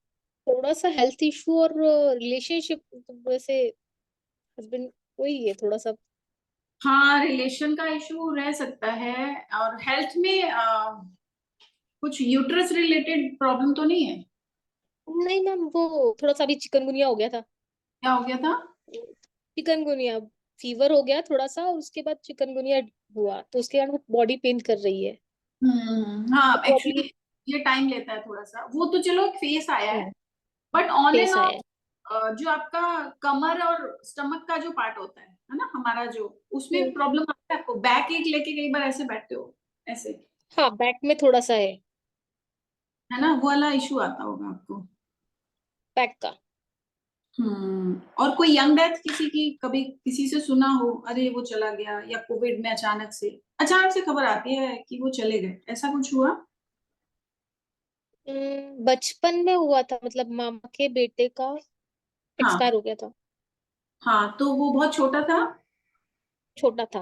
थोड़ा सा हेल्थ इशू और रिलेशनशिप वैसे हस्बैंड वही है थोड़ा सा। हाँ, रिलेशन का इशू रह सकता है, और हेल्थ में कुछ यूट्रस रिलेटेड प्रॉब्लम तो नहीं है? नहीं मैम वो थोड़ा सा अभी चिकनगुनिया हो गया था। क्या हो गया था? चिकनगुनिया फीवर हो गया थोड़ा सा, और उसके बाद चिकनगुनिया हुआ तो उसके बाद वो बॉडी पेन कर रही है। हाँ तो अभी एक्चुअली ये टाइम लेता है थोड़ा सा, वो तो चलो एक फेस आया है, बट ऑन एंड फेस आया है। ऑफ जो आपका कमर और स्टमक का जो पार्ट होता है ना हमारा, जो उसमें प्रॉब्लम आता है आपको? बैक एक लेके कई बार ऐसे बैठते हो ऐसे, हाँ बैक में थोड़ा सा है ना? वो वाला इशू आता होगा आपको बैक का। और कोई यंग डेथ किसी की, कभी किसी से सुना हो अरे वो चला गया, या कोविड में अचानक से खबर आती है कि वो चले गए, ऐसा कुछ हुआ? बचपन में हुआ था, मतलब मामा के बेटे का हाँ एक्सपायर हो गया था। हाँ, तो वो बहुत छोटा था? छोटा था।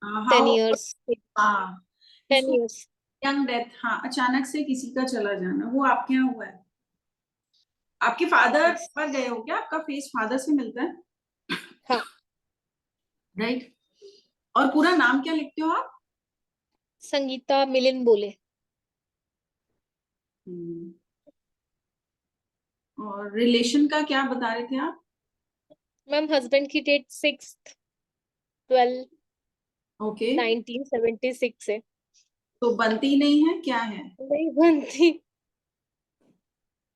How 10 years। हाँ, 10 इसको years। यंग डेथ, हाँ अचानक से किसी का चला जाना, वो आपके यहाँ हुआ है? आपके फादर पर गए हो क्या? आपका फेस फादर से मिलता है? हाँ। राइट, और पूरा नाम क्या लिखते हो आप? संगीता मिलिन बोले। और रिलेशन का क्या बता रहे थे आप? मैम हस्बैंड की डेट 6/12 ओके, 1976 है। तो बनती नहीं है, क्या है? नहीं बनती,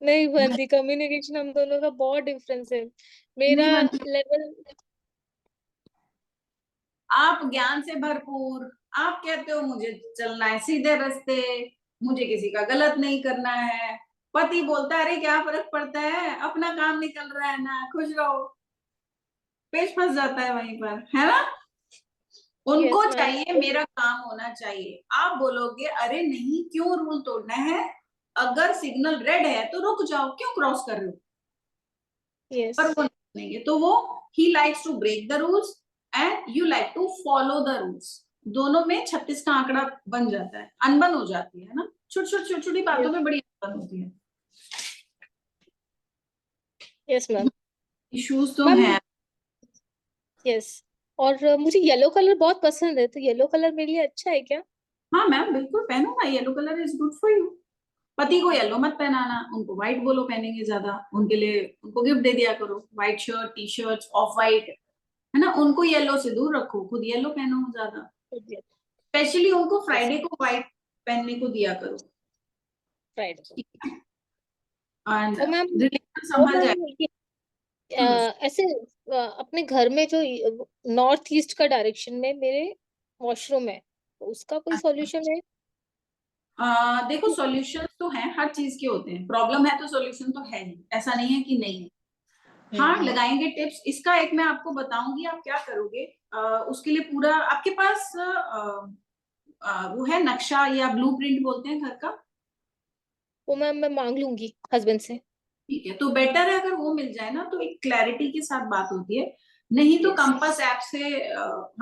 नहीं बनती। कम्युनिकेशन हम दोनों का बहुत डिफरेंस है। मेरा नहीं बनती। लेवल। आप ज्ञान से भरपूर, आप कहते हो मुझे चलना है सीधे रास्ते, मुझे किसी का गलत नहीं करना है। पति बोलता है अरे क्या फर्क पड़ता है, अपना काम निकल रहा है ना, खुश रहो। पेच फंस जाता है वहीं पर, है ना? उनको Yes, ma'am। चाहिए मेरा काम होना चाहिए, आप बोलोगे अरे नहीं क्यों रूल तोड़ना है, अगर सिग्नल रेड है तो रुक जाओ, क्यों क्रॉस कर रहे हो? Yes। पर वो नहीं, तो वो he likes to break the rules and you like to follow the rules. दोनों में 36 का आंकड़ा बन जाता है, अनबन हो जाती है ना, छोटी छोटी बातों में बड़ी अनबन होती है। Yes ma'am. इश्यूज तो मैम हैं। यस, और मुझे येलो कलर बहुत पसंद है, तो येलो कलर मेरे लिए अच्छा है क्या? हाँ मैम, बिल्कुल पहनो ना, yellow colour is good for you. पति को येलो मत पहनाना, उनको व्हाइट बोलो पहनेंगे ज्यादा, उनके लिए उनको गिफ्ट दे दिया करो, white shirt, T shirt, of white, है ना। उनको येलो से दूर रखो, खुद येलो पहनो ज्यादा। स्पेशली उनको फ्राइडे को व्हाइट पहनने को दिया करो। फ्राइडे। एंड और मैम रिलेशन संभल जाए। ऐसे अपने घर में जो नॉर्थ ईस्ट का डायरेक्शन में मेरे वॉशरूम है, तो उसका कोई सॉल्यूशन है? देखो सॉल्यूशन तो है, हर चीज के होते हैं, प्रॉब्लम है तो सॉल्यूशन तो है ही, ऐसा नहीं है कि नहीं है। हाँ लगाएंगे टिप्स। इसका एक मैं आपको बताऊंगी, आप क्या करोगे। उसके लिए पूरा आपके पास वो है नक्शा या ब्लूप्रिंट बोलते हैं घर का? वो मैम मैं मांग लूंगी हस्बैंड से। ठीक है, तो बेटर है अगर वो मिल जाए ना, तो एक क्लैरिटी के साथ बात होती है। नहीं तो कंपास ऐप से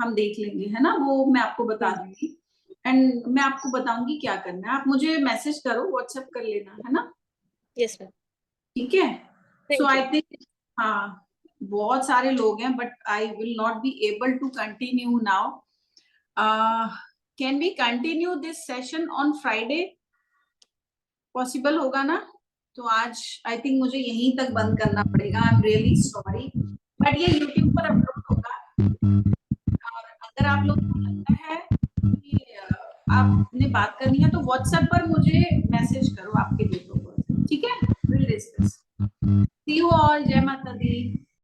हम देख लेंगे, है ना, वो मैं आपको बता दूंगी। एंड मैं आपको बताऊंगी क्या करना है। आप मुझे मैसेज करो, व्हाट्सएप कर लेना, है ना। Yes ma'am. ठीक है। सो आई थिंक हाँ बहुत सारे लोग हैं, but I will not be able to continue now. Can we continue this session on Friday? Possible होगा ना? तो आज आई थिंक मुझे यहीं तक बंद करना पड़ेगा। I am really sorry, but ये यूट्यूब पर अपलोड होगा। और अगर आप लोगों को लगता है कि आपने बात करनी है, तो व्हाट्सएप पर मुझे मैसेज करो आपके डेट ऑफ बर्थ। ठीक है, will discuss. See you all. जय माता दी।